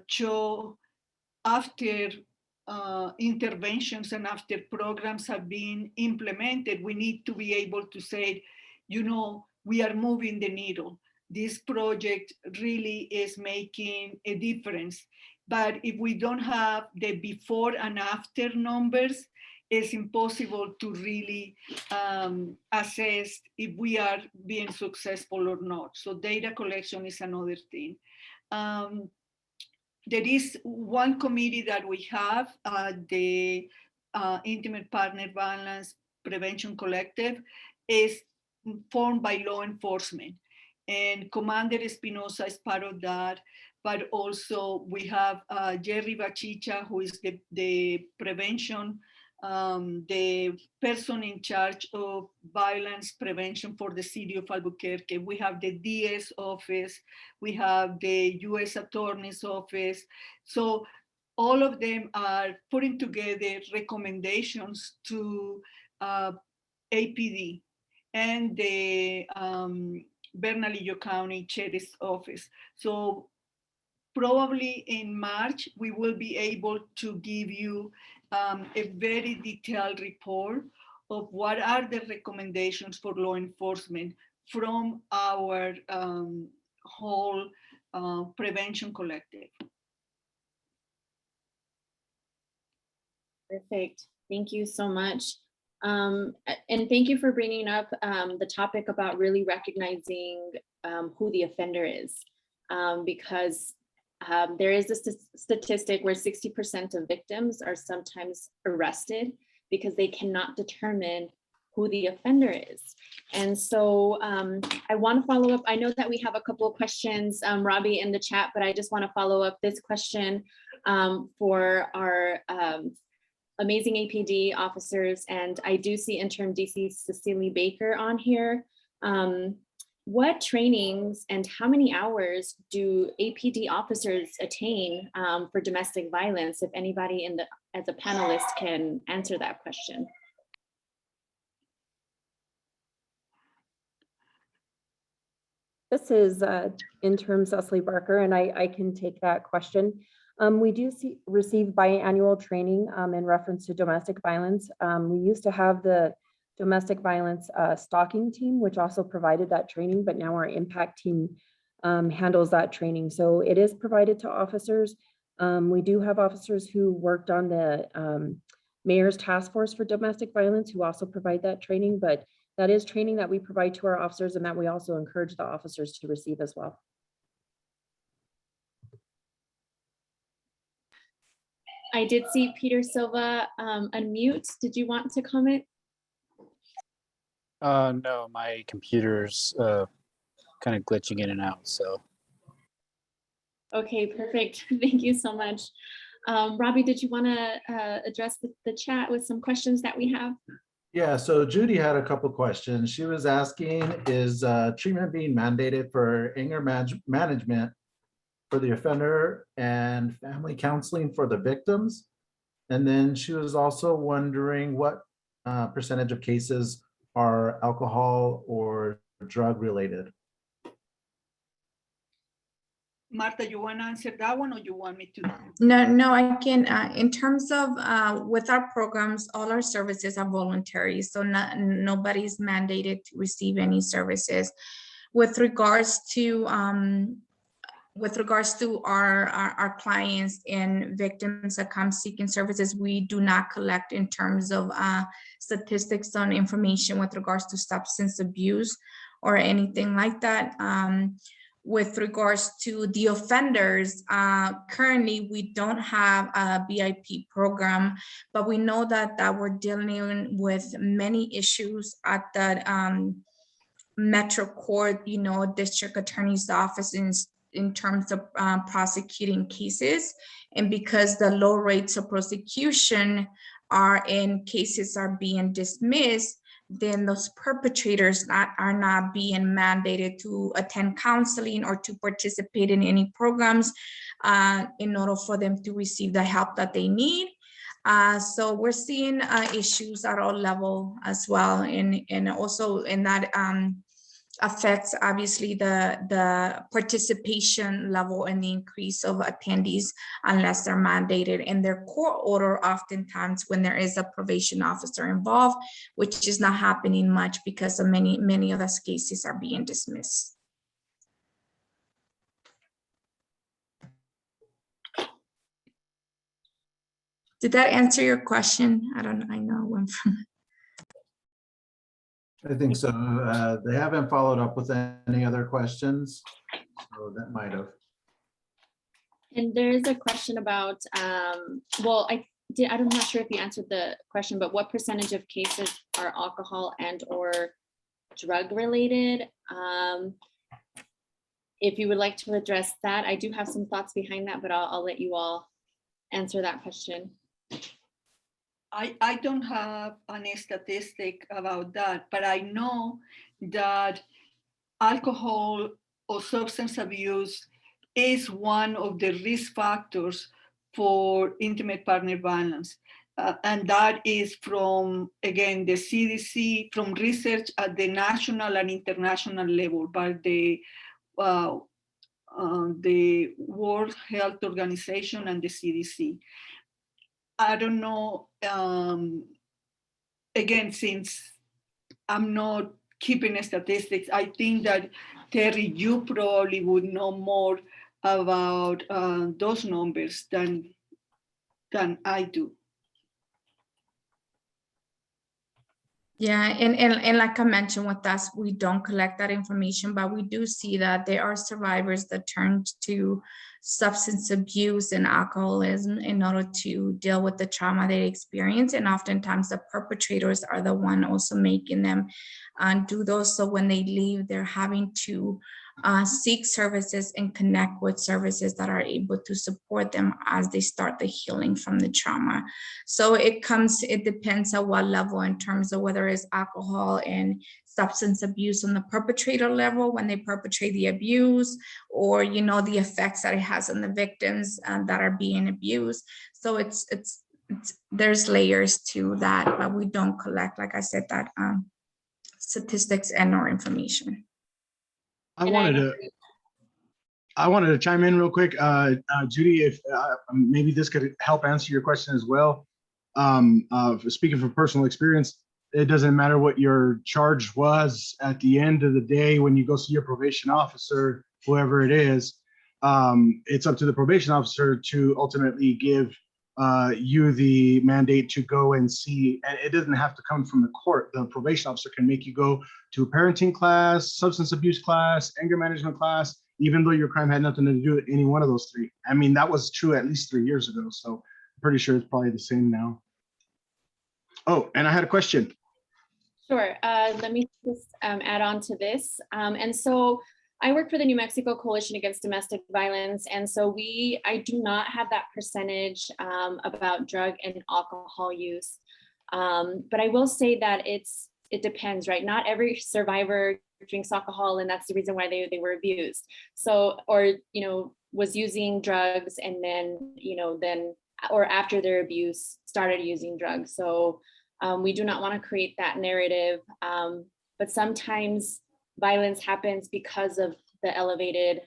show after interventions and after programs have been implemented, we need to be able to say, you know, we are moving the needle. This project really is making a difference. But if we don't have the before and after numbers, it's impossible to really assess if we are being successful or not. So data collection is another thing. There is one committee that we have, the Intimate Partner Violence Prevention Collective, is formed by law enforcement. And Commander Espinosa is part of that. But also we have Jerry Bachicha, who is the prevention, the person in charge of violence prevention for the city of Albuquerque. We have the DS office, we have the US Attorney's office. So all of them are putting together recommendations to APD and the Bernalillo County Sheriff's Office. So probably in March, we will be able to give you a very detailed report of what are the recommendations for law enforcement from our whole prevention collective. Perfect. Thank you so much. And thank you for bringing up the topic about really recognizing who the offender is, because there is a statistic where 60% of victims are sometimes arrested because they cannot determine who the offender is. And so I want to follow up. I know that we have a couple of questions, Robbie, in the chat, but I just want to follow up this question for our amazing APD officers, and I do see interim DC Cecily Baker on here. What trainings and how many hours do APD officers attain for domestic violence? If anybody as a panelist can answer that question. This is interim Cecily Barker, and I can take that question. We do receive biannual training in reference to domestic violence. We used to have the domestic violence stalking team, which also provided that training, but now our impact team handles that training. So it is provided to officers. We do have officers who worked on the Mayor's Task Force for Domestic Violence who also provide that training, but that is training that we provide to our officers and that we also encourage the officers to receive as well. I did see Peter Silva unmute. Did you want to comment? No, my computer's kind of glitching in and out, so. Okay, perfect. Thank you so much. Robbie, did you want to address the chat with some questions that we have? Yeah, so Judy had a couple questions. She was asking, is treatment being mandated for anger management for the offender and family counseling for the victims? And then she was also wondering what percentage of cases are alcohol or drug related? Marta, you want to answer that one or you want me to? No, I can. In terms of with our programs, all our services are voluntary, so nobody's mandated to receive any services. With regards to our clients and victims that come seeking services, we do not collect in terms of statistics on information with regards to substance abuse or anything like that. With regards to the offenders, currently we don't have a BIP program, but we know that we're dealing with many issues at the Metro Court, District Attorney's Office in terms of prosecuting cases. And because the low rates of prosecution are in cases are being dismissed, then those perpetrators are not being mandated to attend counseling or to participate in any programs in order for them to receive the help that they need. So we're seeing issues at all levels as well. And also in that affects obviously the participation level and the increase of attendees unless they're mandated in their court order, oftentimes when there is a probation officer involved, which is not happening much because of many of those cases are being dismissed. Did that answer your question? I know one from. I think so. They haven't followed up with any other questions, so that might have. And there's a question about, I'm not sure if you answered the question, but what percentage of cases are alcohol and or drug related? If you would like to address that, I do have some thoughts behind that, but I'll let you all answer that question. I don't have any statistic about that, but I know that alcohol or substance abuse is one of the risk factors for intimate partner violence. And that is from, again, the CDC, from research at the national and international level by the World Health Organization and the CDC. I don't know, again, since I'm not keeping statistics, I think that Terry, you probably would know more about those numbers than I do. Yeah, and like I mentioned with us, we don't collect that information, but we do see that there are survivors that turn to substance abuse and alcoholism in order to deal with the trauma they experience. And oftentimes the perpetrators are the one also making them do those. So when they leave, they're having to seek services and connect with services that are able to support them as they start the healing from the trauma. So it depends at what level in terms of whether it's alcohol and substance abuse on the perpetrator level when they perpetrate the abuse, or the effects that it has on the victims that are being abused. So there's layers to that, but we don't collect, like I said, that statistics and or information. I wanted to chime in real quick. Judy, if maybe this could help answer your question as well. Speaking from personal experience, it doesn't matter what your charge was at the end of the day when you go see your probation officer, whoever it is. It's up to the probation officer to ultimately give you the mandate to go and see, and it doesn't have to come from the court. The probation officer can make you go to a parenting class, substance abuse class, anger management class, even though your crime had nothing to do with any one of those three. I mean, that was true at least 3 years ago, so I'm pretty sure it's probably the same now. Oh, and I had a question. Sure. Let me just add on to this. And so I work for the New Mexico Coalition Against Domestic Violence. And so I do not have that percentage about drug and alcohol use. But I will say that it depends, right? Not every survivor drinks alcohol, and that's the reason why they were abused. So, or, was using drugs and then, or after their abuse started using drugs. So we do not want to create that narrative, but sometimes violence happens because of the elevated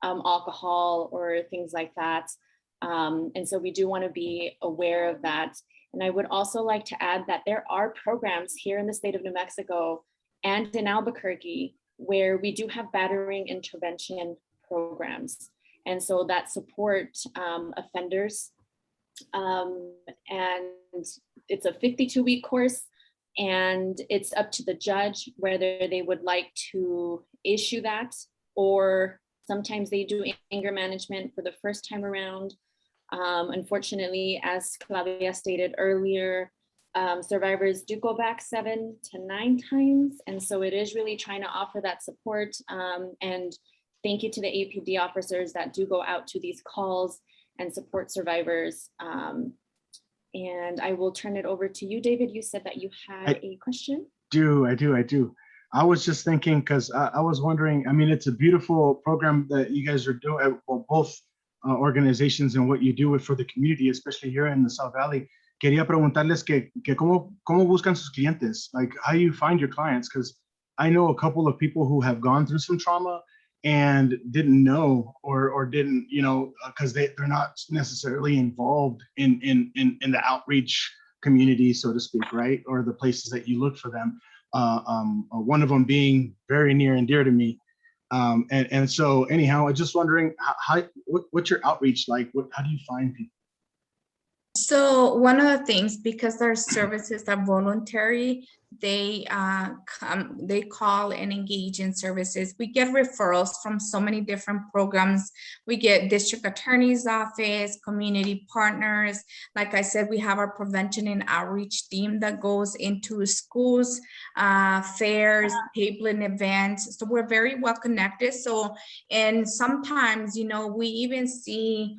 alcohol or things like that. And so we do want to be aware of that. And I would also like to add that there are programs here in the state of New Mexico and in Albuquerque where we do have battering intervention programs. And so that support offenders. And it's a 52-week course, and it's up to the judge whether they would like to issue that, or sometimes they do anger management for the first time around. Unfortunately, as Claudia stated earlier, survivors do go back 7 to 9 times. And so it is really trying to offer that support. And thank you to the APD officers that do go out to these calls and support survivors. And I will turn it over to you, David. You said that you had a question. I do. I was just thinking, because I was wondering, I mean, it's a beautiful program that you guys are doing, well, both organizations, and what you do for the community, especially here in the South Valley. Quería preguntarles que cómo buscan sus clientes, like how you find your clients, because I know a couple of people who have gone through some trauma and didn't know, or didn't, because they're not necessarily involved in the outreach community, so to speak, right? Or the places that you look for them. One of them being very near and dear to me. And so anyhow, I'm just wondering, what's your outreach like? How do you find people? So one of the things, because our services are voluntary, they call and engage in services. We get referrals from so many different programs. We get district attorney's office, community partners. Like I said, we have our prevention and outreach team that goes into schools, fairs, tabling events. So we're very well connected. So, and sometimes, we even see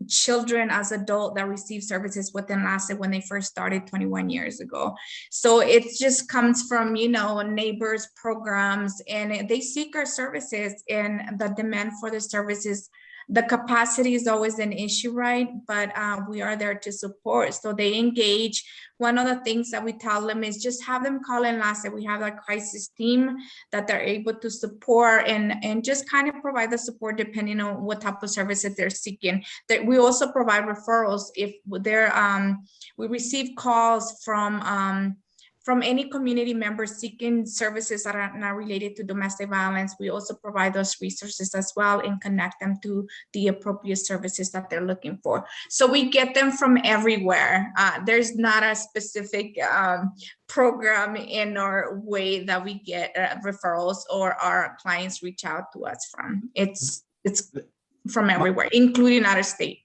children as adults that receive services with Enlace when they first started 21 years ago. So it just comes from, neighbors, programs, and they seek our services, and the demand for the services, the capacity is always an issue, right? But we are there to support. So they engage. One of the things that we tell them is just have them call Enlace. We have a crisis team that they're able to support and just kind of provide the support depending on what type of services they're seeking. That we also provide referrals if they're, we receive calls from any community members seeking services that are not related to domestic violence. We also provide those resources as well and connect them to the appropriate services that they're looking for. So we get them from everywhere. There's not a specific program in our way that we get referrals or our clients reach out to us from. It's from everywhere, including out of state.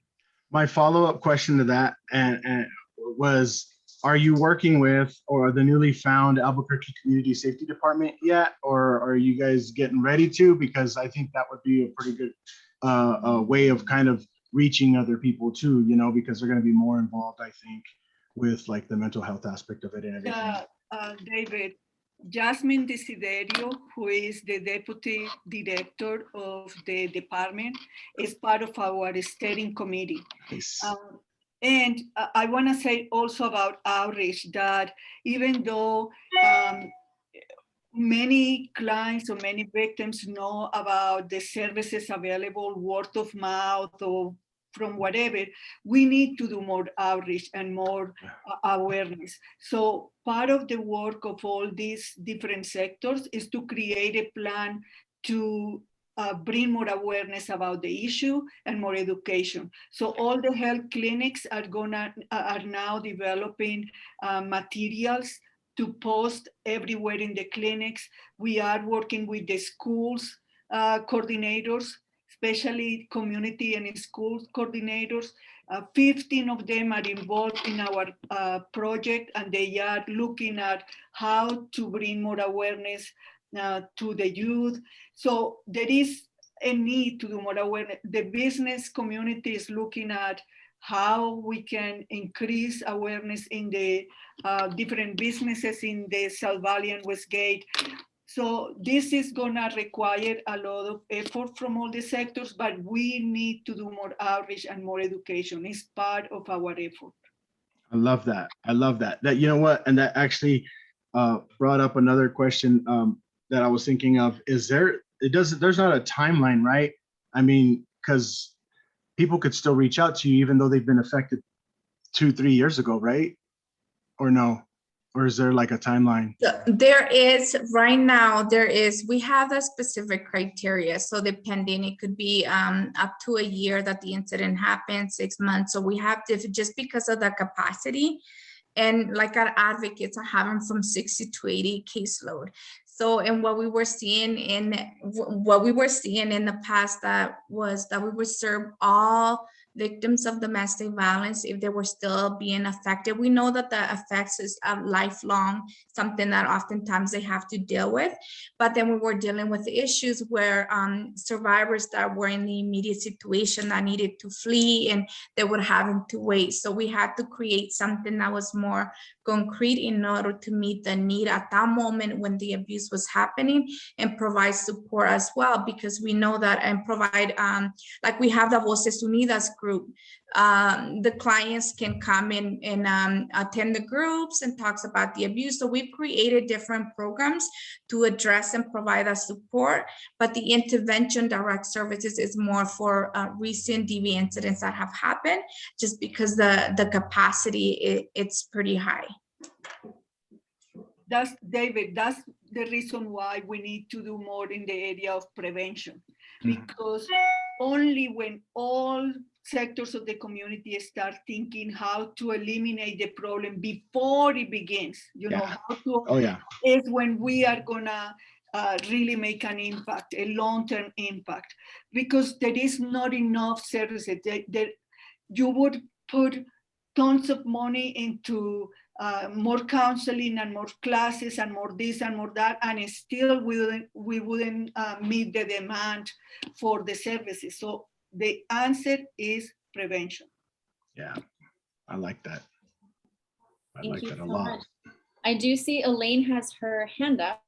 My follow-up question to that and was, are you working with or the newly found Albuquerque Community Safety Department yet, or are you guys getting ready to? Because I think that would be a pretty good way of kind of reaching other people too, you know, because they're going to be more involved, I think, with like the mental health aspect of it and everything. David, Jasmine Desiderio, who is the deputy director of the department, is part of our steering committee. Nice. And I want to say also about outreach that even though many clients or many victims know about the services available word of mouth or from whatever, we need to do more outreach and more awareness. So part of the work of all these different sectors is to create a plan to bring more awareness about the issue and more education. So all the health clinics are now developing materials to post everywhere in the clinics. We are working with the schools coordinators, especially community and school coordinators. 15 of them are involved in our project, and they are looking at how to bring more awareness to the youth. So there is a need to do more awareness. The business community is looking at how we can increase awareness in the different businesses in the South Valley and Westgate. So this is gonna require a lot of effort from all the sectors, but we need to do more outreach and more education. It's part of our effort. I love that. I love that. That, you know what, and that actually brought up another question that I was thinking of. Is there's not a timeline, right? I mean, because people could still reach out to you even though they've been affected 2-3 years ago, right? Or no? Or is there like a timeline? There is, right now, we have a specific criteria. So depending, it could be up to a year that the incident happened, 6 months. So we have to, just because of the capacity, and like our advocates are having from 60 to 80 caseload. So, and what we were seeing in the past, that was that we would serve all victims of domestic violence if they were still being affected. We know that the effects is lifelong, something that oftentimes they have to deal with. But then we were dealing with issues where survivors that were in the immediate situation that needed to flee and they were having to wait. So we had to create something that was more concrete in order to meet the need at that moment when the abuse was happening, and provide support as well, because we know that, and provide, like we have the Voces Unidas group. The clients can come in and attend the groups and talks about the abuse. So we've created different programs to address and provide that support, but the intervention direct services is more for recent DV incidents that have happened, just because the capacity, it's pretty high. David, that's the reason why we need to do more in the area of prevention, because only when all sectors of the community start thinking how to eliminate the problem before it begins, is when we are gonna really make an impact, a long-term impact, because there is not enough services. You would put tons of money into more counseling and more classes and more this and more that, and still we wouldn't meet the demand for the services. So the answer is prevention. Yeah, I like that. I like that a so lot. much. I do see Elaine has her hand up.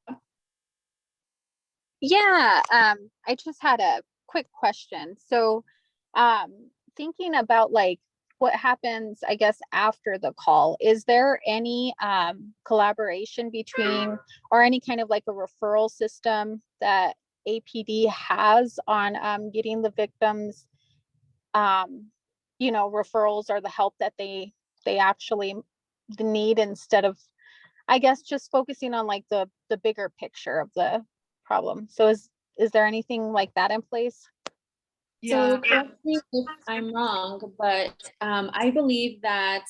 Yeah, I just had a quick question. So thinking about like what happens, I guess, after the call, is there any collaboration between, or any kind of like a referral system that APD has on getting the victims, referrals or the help that they actually need, instead of, I guess, just focusing on like the bigger picture of the problem? So is there anything like that in place? So correct me if I'm wrong, but I believe that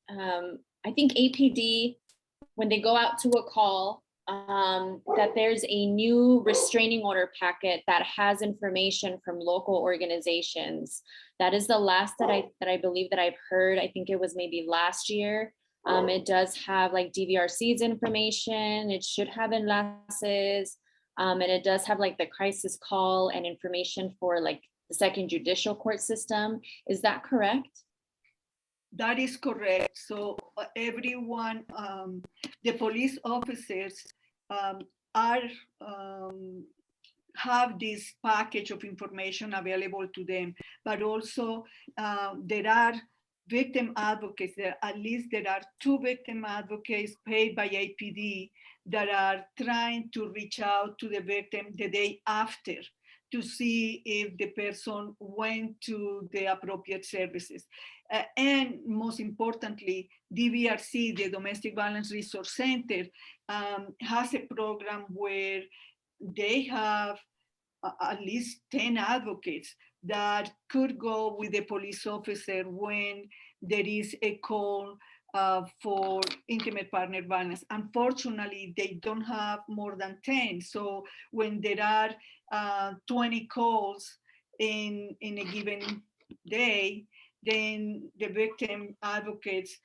I think APD, when they go out to a call, that there's a new restraining order packet that has information from local organizations. That is the last that I believe that I've heard. I think it was maybe last year. It does have like DVRC's information. It should have Enlaces. And it does have like the crisis call and information for like the second judicial court system. Is that correct? That is correct. So everyone, the police officers have this package of information available to them, but also there are victim advocates. At least there are 2 victim advocates paid by APD that are trying to reach out to the victim the day after to see if the person went to the appropriate services. And most importantly, DVRC, the Domestic Violence Resource Center, has a program where they have at least 10 advocates that could go with the police officer when there is a call for intimate partner violence. Unfortunately, they don't have more than 10. So when there are 20 calls in a given day, then the victim advocates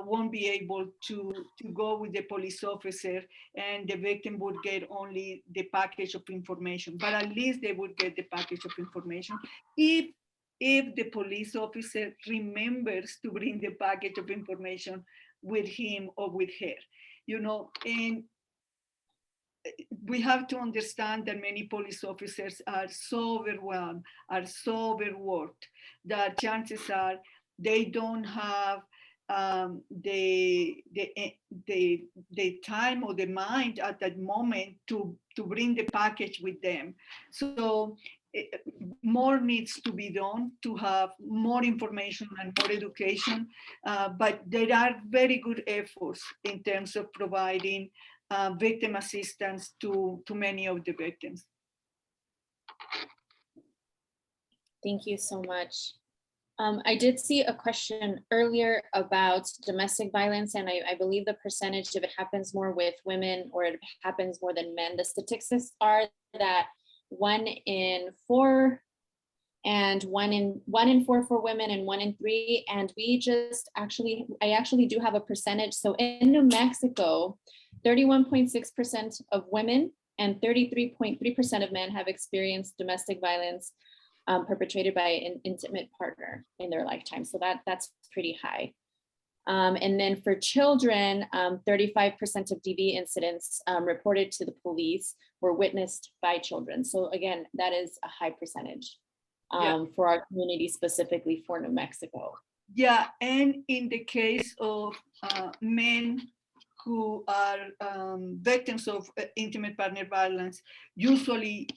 won't be able to go with the police officer, and the victim would get only the package of information, but at least they would get the package of information if the police officer remembers to bring the package of information with him or with her, and we have to understand that many police officers are so overwhelmed, are so overworked, that chances are they don't have the time or the mind at that moment to bring the package with them. So more needs to be done to have more information and more education, but there are very good efforts in terms of providing victim assistance to many of the victims. Thank you so much. I did see a question earlier about domestic violence, and I believe the percentage, if it happens more with women or it happens more than men, the statistics are that 1 in 4 and 1 in 4 for women and 1 in 3. And I actually do have a percentage. So in New Mexico, 31.6% of women and 33.3% of men have experienced domestic violence perpetrated by an intimate partner in their lifetime. So that's pretty high. And then for children, 35% of DV incidents reported to the police were witnessed by children. So again, that is a high percentage for our community, specifically for New Mexico. Yeah, and in the case of men who are victims of intimate partner violence, usually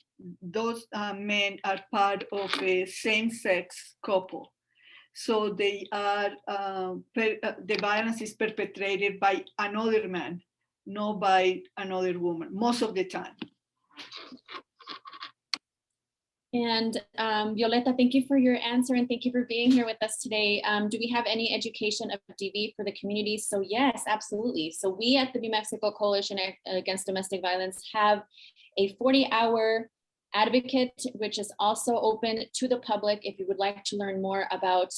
those men are part of a same-sex couple. So they are, the violence is perpetrated by another man, not by another woman, most of the time. And Violeta, thank you for your answer and thank you for being here with us today. Do we have any education of DV for the community? So yes, absolutely. So we at the New Mexico Coalition Against Domestic Violence have a 40-hour advocate, which is also open to the public if you would like to learn more about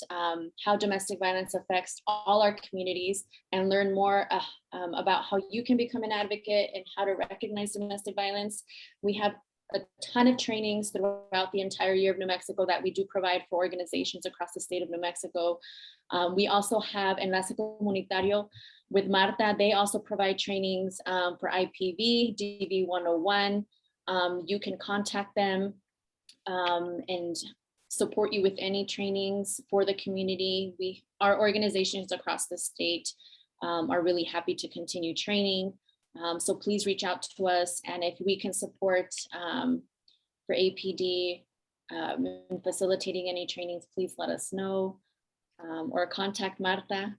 how domestic violence affects all our communities and learn more about how you can become an advocate and how to recognize domestic violence. We have a ton of trainings throughout the entire year of New Mexico that we do provide for organizations across the state of New Mexico. We also have Enlace Comunitario with Marta. They also provide trainings for IPV, DV 101. You can contact them and support you with any trainings for the community. Our organizations across the state are really happy to continue training. So please reach out to us, and if we can support for APD in facilitating any trainings, please let us know or contact Marta.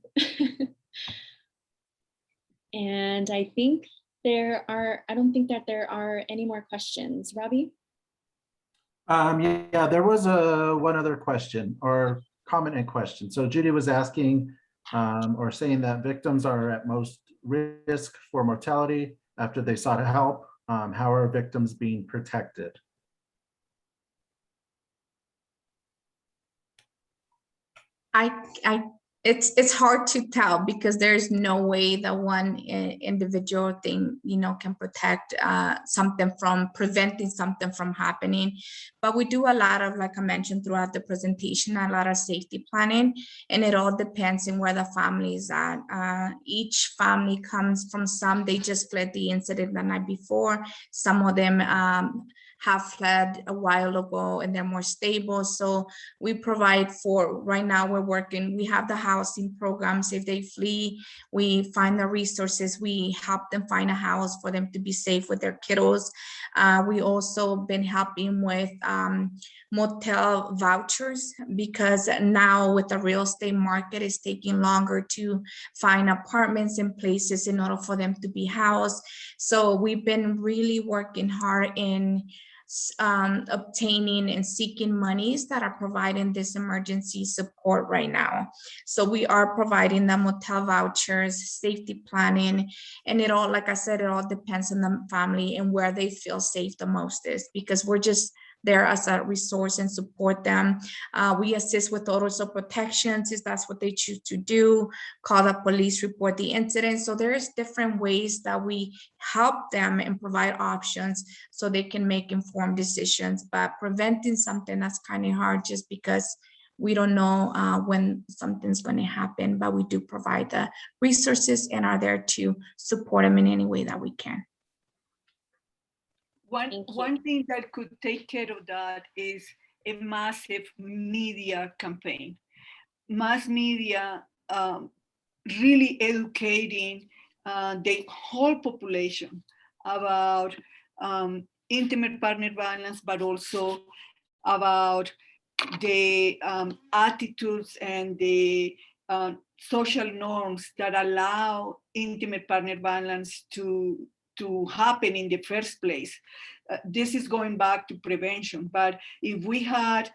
And I don't think that there are any more questions. Robbie? Yeah, there was one other question or comment and question. So Judy was asking or saying that victims are at most risk for mortality after they sought help. How are victims being protected? I it's hard to tell because there's no way that one individual thing, can protect something from preventing something from happening. But we do a lot of, like I mentioned throughout the presentation, a lot of safety planning, and it all depends on where the family is at. Each family comes from they just fled the incident the night before. Some of them have fled a while ago and they're more stable. So we provide for, right now we have the housing programs. If they flee, we find the resources, we help them find a house for them to be safe with their kiddos. We also been helping with motel vouchers, because now with the real estate market, it's taking longer to find apartments and places in order for them to be housed. So we've been really working hard in obtaining and seeking monies that are providing this emergency support right now. So we are providing them motel vouchers, safety planning, and it all, like I said, it all depends on the family and where they feel safe the most is, because we're just there as a resource and support them. We assist with orders of protections if that's what they choose to do, call the police, report the incident. So there's different ways that we help them and provide options so they can make informed decisions. But preventing something, that's kind of hard just because we don't know when something's going to happen, but we do provide the resources and are there to support them in any way that we can. One thing that could take care of that is a massive media campaign. Mass media really educating the whole population about intimate partner violence, but also about the attitudes and the social norms that allow intimate partner violence to happen in the first place. This is going back to prevention, but if we had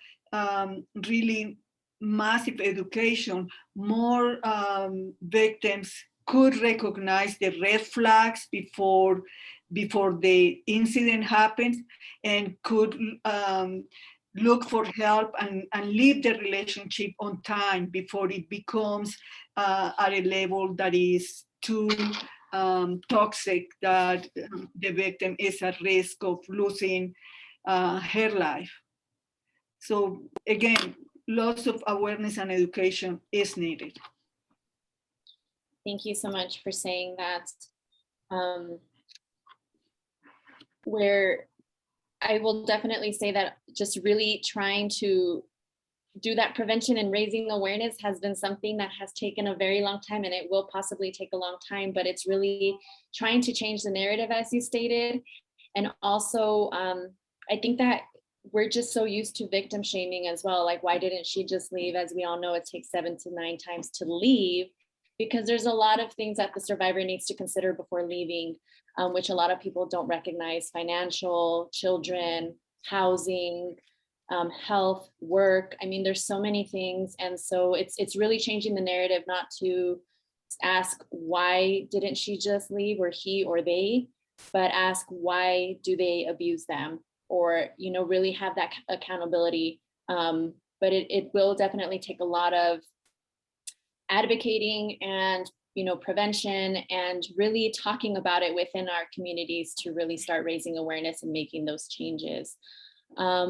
really massive education, more victims could recognize the red flags before the incident happens and could look for help and leave the relationship on time before it becomes at a level that is too toxic, that the victim is at risk of losing her life. So again, lots of awareness and education is needed. Thank you so much for saying that. Where I will definitely say that just really trying to do that prevention and raising awareness has been something that has taken a very long time, and it will possibly take a long time, but it's really trying to change the narrative, as you stated. And also, I think that we're just so used to victim shaming as well. Like, why didn't she just leave? As we all know, it takes 7 to 9 times to leave, because there's a lot of things that the survivor needs to consider before leaving, which a lot of people don't recognize: financial, children, housing, health, work. I mean, there's so many things. And so it's really changing the narrative, not to ask, why didn't she just leave, or he or they, but ask, why do they abuse them? Or, really have that accountability. But it will definitely take a lot of advocating and, prevention, and really talking about it within our communities to really start raising awareness and making those changes.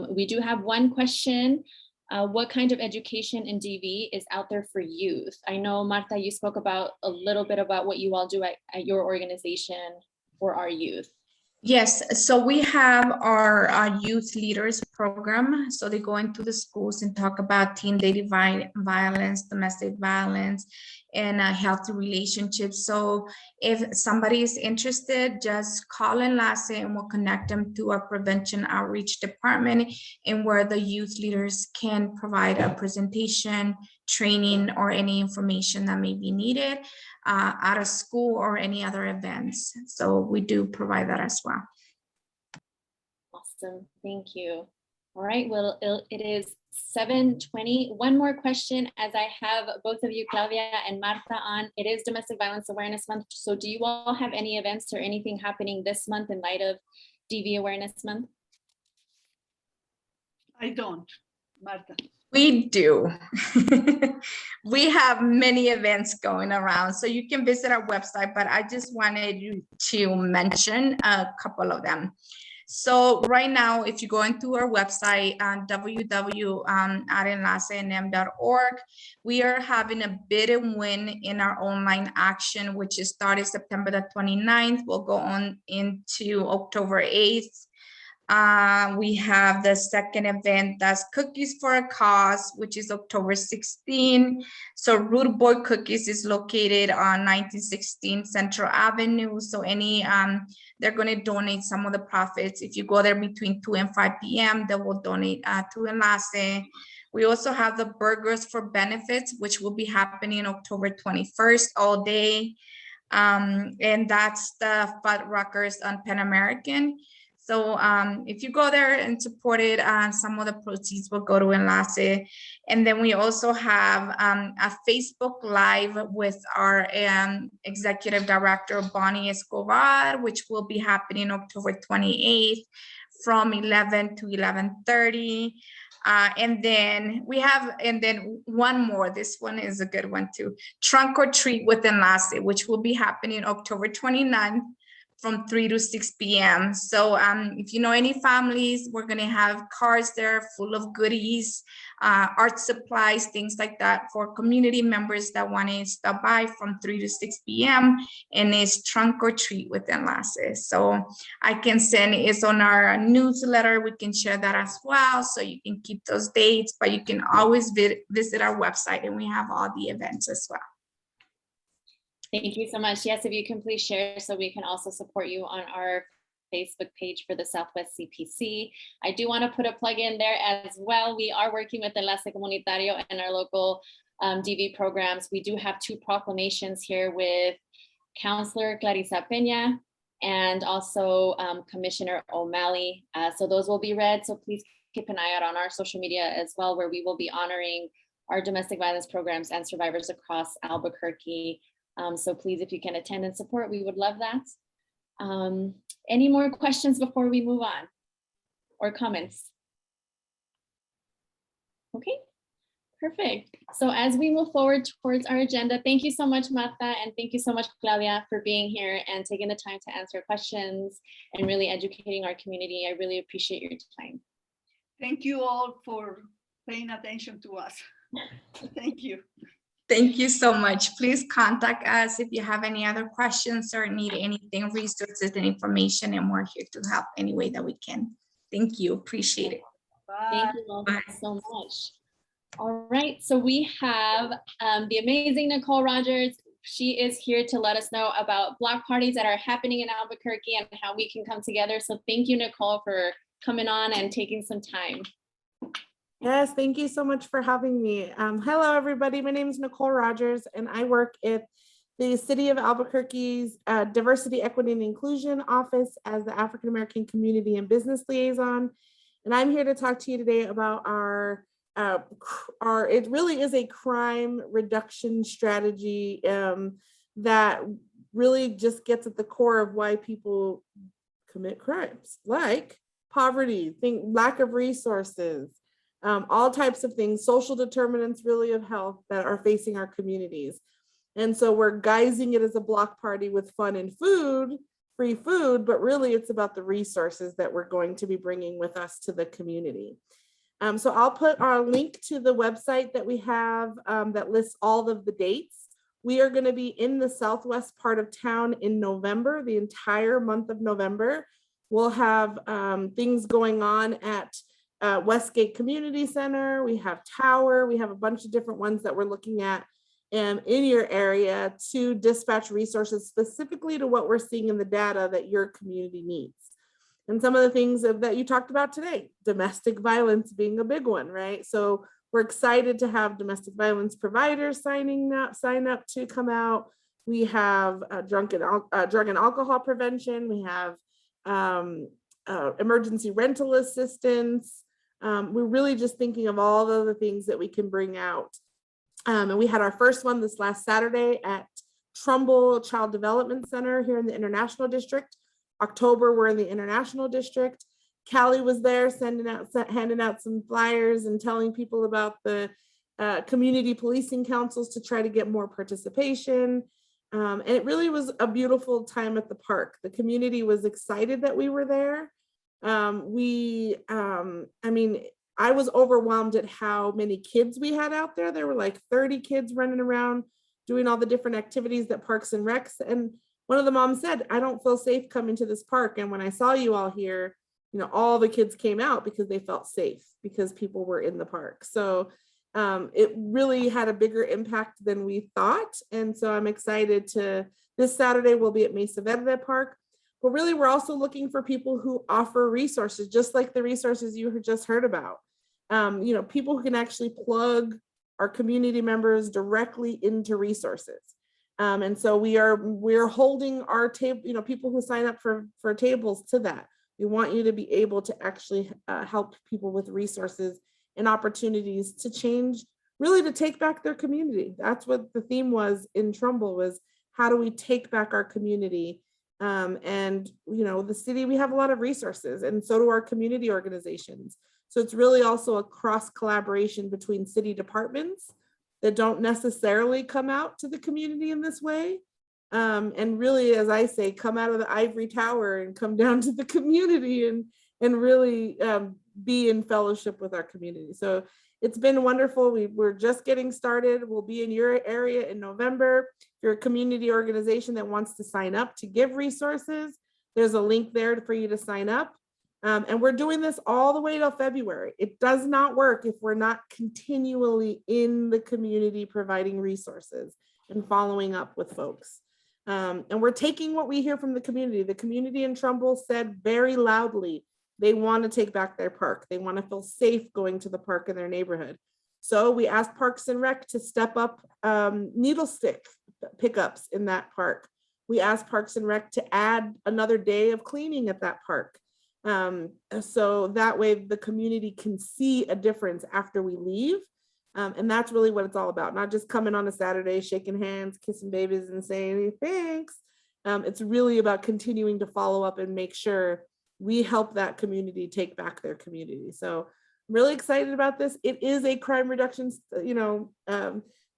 We do have one question. What kind of education in DV is out there for youth? I know, Marta, you spoke about a little bit about what you all do at your organization for our youth. Yes, so we have our youth leaders program. So they go into the schools and talk about teen dating violence, domestic violence, and healthy relationships. So if somebody is interested, just call Enlace and we'll connect them to our prevention outreach department, and where the youth leaders can provide a presentation, training, or any information that may be needed out of school or any other events. So we do provide that as well. Awesome, thank you. All right, well, it is 7:20. One more question, as I have both of you, Claudia and Marta, on. It is Domestic Violence Awareness Month. So do you all have any events or anything happening this month in light of DV Awareness Month? I don't, Marta. We do. We have many events going around, so you can visit our website, but I just wanted you to mention a couple of them. So right now, if you go into our website, www.enlacenm.org, we are having a bid and win in our online action, which is started September the 29th, will go on into October 8th. We have the second event, that's Cookies for a Cause, which is October 16. So Rude Boy Cookies is located on 1916 Central Avenue. So they're going to donate some of the profits. If you go there between 2 and 5 p.m., they will donate to Enlace. We also have the Burgers for Benefits, which will be happening October 21st all day. And that's the Fuddruckers on Pan American. So if you go there and support it, some of the proceeds will go to Enlace. And then we also have a Facebook Live with our Executive Director, Bonnie Escobar, which will be happening October 28th from 11 to 11:30. And then one more, this one is a good one too. Trunk or Treat with Enlace, which will be happening October 29th. From 3 to 6 p.m. So if you know any families, we're gonna have cars there full of goodies, art supplies, things like that for community members that wanna stop by from 3 to 6 p.m. And it's Trunk or Treat with Enlace. So I can send, it's on our newsletter, we can share that as well. So you can keep those dates, but you can always visit our website and we have all the events as well. Thank you so much. Yes, if you can please share so we can also support you on our Facebook page for the Southwest CPC. I do want to put a plug in there as well. We are working with Enlace Comunitario and our local DV programs. We do have 2 proclamations here with Counselor Clarissa Peña and also Commissioner O'Malley. So those will be read. So please keep an eye out on our social media as well, where we will be honoring our domestic violence programs and survivors across Albuquerque. So please, if you can attend and support, we would love that. Any more questions before we move on or comments? Okay, perfect. So as we move forward towards our agenda, thank you so much, Marta, and thank you so much, Claudia, for being here and taking the time to answer questions and really educating our community. I really appreciate your time. Thank you all for paying attention to us. Thank you. Thank you so much. Please contact us if you have any other questions or need anything, resources and information, and we're here to help any way that we can. Thank you. Appreciate it. Bye. Thank you all so much. All right, so we have the amazing Nichole Rogers. She is here to let us know about block parties that are happening in Albuquerque and how we can come together. So thank you, Nichole, for coming on and taking some time. Yes, thank you so much for having me. Hello, everybody. My name is Nichole Rogers, and I work at the City of Albuquerque's Diversity, Equity, and Inclusion Office as the African American Community and Business Liaison. And I'm here to talk to you today about our it really is a crime reduction strategy that really just gets at the core of why people commit crimes, like poverty, lack of resources, all types of things, social determinants really of health that are facing our communities. And so we're guising it as a block party with fun and food, free food, but really it's about the resources that we're going to be bringing with us to the community. So I'll put our link to the website that we have that lists all of the dates. We are going to be in the southwest part of town in November, the entire month of November. We'll have things going on at Westgate Community Center. We have Tower. We have a bunch of different ones that we're looking at in your area to dispatch resources specifically to what we're seeing in the data that your community needs. And some of the things that you talked about today, domestic violence being a big one, right? So we're excited to have domestic violence providers sign up to come out. We have drug and alcohol prevention. We have emergency rental assistance. We're really just thinking of all the other things that we can bring out. And we had our first one this last Saturday at Trumbull Child Development Center here in the International District. October, we're in the International District. Callie was there handing out some flyers and telling people about the community policing councils to try to get more participation. And it really was a beautiful time at the park. The community was excited that we were there. I mean, I was overwhelmed at how many kids we had out there. There were like 30 kids running around doing all the different activities that Parks and Recs. And one of the moms said, I don't feel safe coming to this park. And when I saw you all here, you know, all the kids came out because they felt safe because people were in the park. So it really had a bigger impact than we thought. And so I'm excited this Saturday we'll be at Mesa Verde Park. But really, we're also looking for people who offer resources, just like the resources you just heard about. You know, people who can actually plug our community members directly into resources. And so we're holding our table, you know, people who sign up for tables to that. We want you to be able to actually help people with resources and opportunities to change, really to take back their community. That's what the theme was in Trumbull, was how do we take back our community? And, you know, the city, we have a lot of resources, and so do our community organizations. So it's really also a cross collaboration between city departments that don't necessarily come out to the community in this way. And really, as I say, come out of the ivory tower and come down to the community and really be in fellowship with our community. So it's been wonderful. We're just getting started. We'll be in your area in November. If you're a community organization that wants to sign up to give resources, there's a link there for you to sign up. And we're doing this all the way till February. It does not work if we're not continually in the community providing resources and following up with folks. And we're taking what we hear from the community. The community in Trumbull said very loudly, they want to take back their park. They want to feel safe going to the park in their neighborhood. So we asked Parks and Rec to step up needle stick pickups in that park. We asked Parks and Rec to add another day of cleaning at that park. So that way the community can see a difference after we leave. And that's really what it's all about. Not just coming on a Saturday, shaking hands, kissing babies and saying thanks. It's really about continuing to follow up and make sure we help that community take back their community. So I'm really excited about this. It is a crime reduction, you know,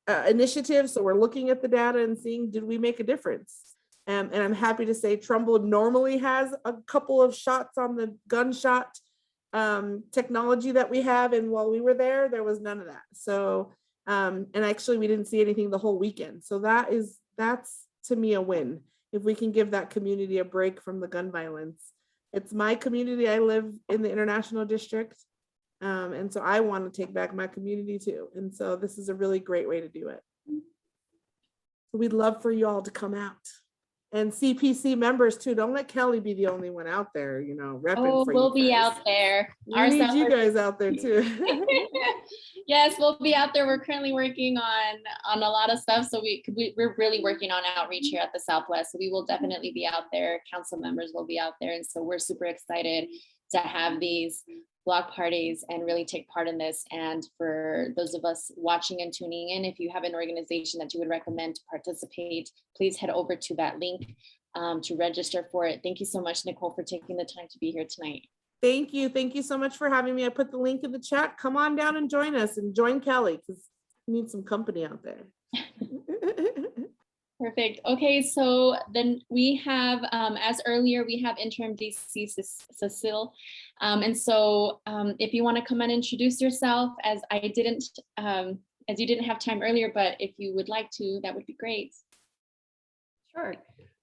initiative. So we're looking at the data and seeing, did we make a difference? And I'm happy to say Trumbull normally has a couple of shots on the gunshot technology that we have. And while we were there was none of that. So, and actually we didn't see anything the whole weekend. So that's to me a win. If we can give that community a break from the gun violence. It's my community. I live in the International District. And so I want to take back my community too. And so this is a really great way to do it. So we'd love for you all to come out. And CPC members too. Don't let Kelly be the only one out there, you know, repping for we'll you be guys. Out there. We need you guys out there too. Yes, we'll be out there. We're currently working on a lot of stuff. So we're really working on outreach here at the Southwest. So we will definitely be out there. Council members will be out there. And so we're super excited to have these block parties and really take part in this. And for those of us watching and tuning in, if you have an organization that you would recommend to participate, please head over to that link to register for it. Thank you so much, Nichole, for taking the time to be here tonight. Thank you. Thank you so much for having me. I put the link in the chat. Come on down and join us and join Kelly because we need some company out there. Perfect. Okay, so then we have, as earlier, we have interim DC Cecile. And so if you want to come and introduce yourself, as you didn't have time earlier, but if you would like to, that would be great. Sure.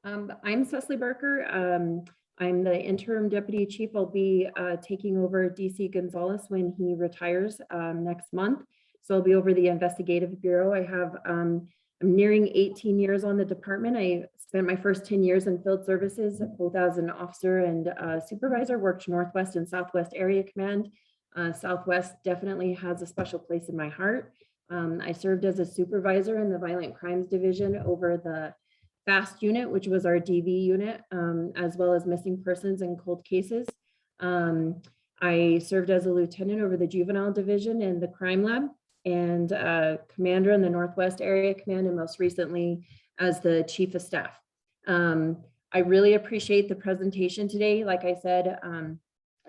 I'm Cecily Barker. I'm the interim deputy chief. I'll be taking over DC Gonzalez when he retires next month. So I'll be over the investigative bureau. I'm nearing 18 years on the department. I spent my first 10 years in field services, both as an officer and supervisor, worked Northwest and Southwest Area Command. Southwest definitely has a special place in my heart. I served as a supervisor in the Violent Crimes Division over the FAST unit, which was our DV unit, as well as missing persons and cold cases. I served as a lieutenant over the Juvenile Division and the Crime Lab, and commander in the Northwest Area Command, and most recently as the chief of staff. I really appreciate the presentation today. Like I said,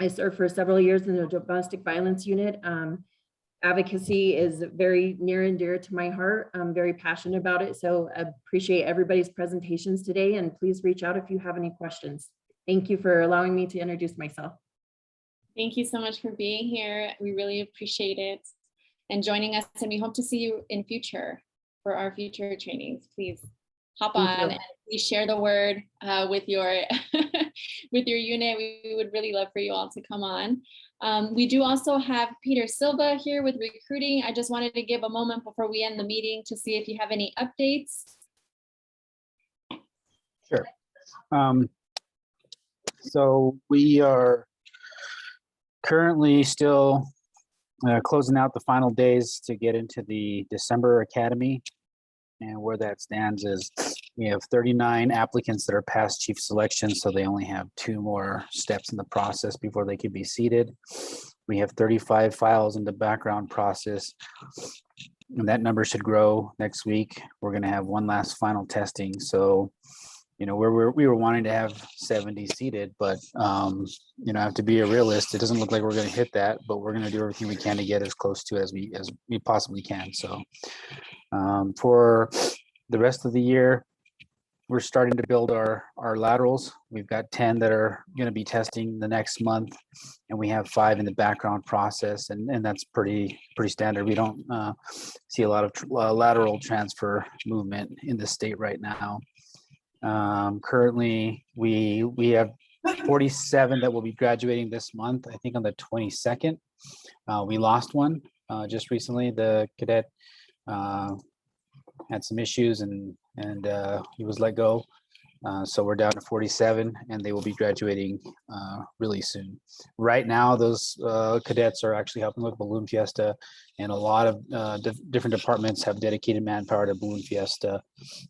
I served for several years in the domestic violence unit. Advocacy is very near and dear to my heart. I'm very passionate about it. So I appreciate everybody's presentations today, and please reach out if you have any questions. Thank you for allowing me to introduce myself. Thank you so much for being here. We really appreciate it and joining us, and we hope to see you in future for our future trainings. Please hop Thank on you. and please share the word with your with your unit. We would really love for you all to come on. We do also have Peter Silva here with recruiting. I just wanted to give a moment before we end the meeting to see if you have any updates. Sure. So we are currently still closing out the final days to get into the December Academy. And where that stands is we have 39 applicants that are past chief selection, so they only have 2 more steps in the process before they can be seated. We have 35 files in the background process, and that number should grow next week. We're going to have one last final testing. So, you know, we were wanting to have 70 seated, but you know, I have to be a realist. It doesn't look like we're going to hit that, but we're going to do everything we can to get as close to as we possibly can. So for the rest of the year, we're starting to build our laterals. We've got 10 that are going to be testing the next month, and we have 5 in the background process, and that's pretty standard. We don't see a lot of lateral transfer movement in the state right now. Currently, we have 47 that will be graduating this month. I think on the 22nd, we lost one just recently. The cadet had some issues and he was let go. So we're down to 47, and they will be graduating really soon. Right now, those cadets are actually helping with Balloon Fiesta, and a lot of different departments have dedicated manpower to Balloon Fiesta.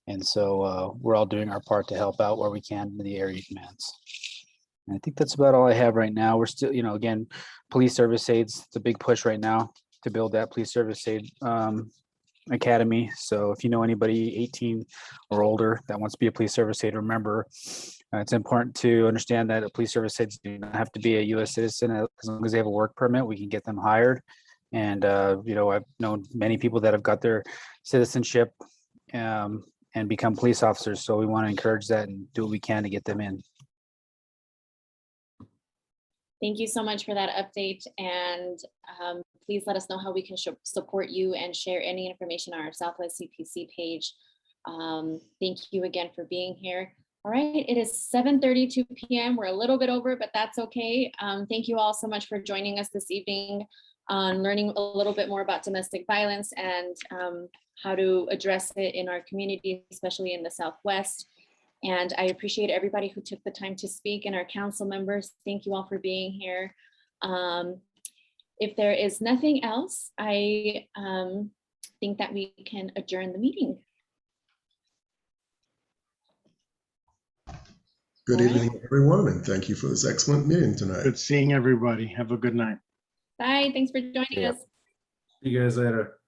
And so we're all doing our part to help out where we can in the area commands. And I think that's about all I have right now. We're still, you know, again, police service aids, it's a big push right now to build that police service aid academy. So if you know anybody 18 or older that wants to be a police service aide, remember it's important to understand that a police service aides do not have to be a U.S. citizen. As long as they have a work permit, we can get them hired. And you know, I've known many people that have got their citizenship and become police officers. So we want to encourage that and do what we can to get them in. Thank you so much for that update, and please let us know how we can support you and share any information on our Southwest CPC page. Thank you again for being here. All right, it is 7:32 p.m. We're a little bit over, but that's okay. Thank you all so much for joining us this evening on learning a little bit more about domestic violence and how to address it in our community, especially in the Southwest. And I appreciate everybody who took the time to speak, and our council members. Thank you all for being here. If there is nothing else, I think that we can adjourn the meeting. Good evening, everyone, and thank you for this excellent meeting tonight. Good seeing everybody. Have a good night. Bye. Thanks for joining us. See you guys later.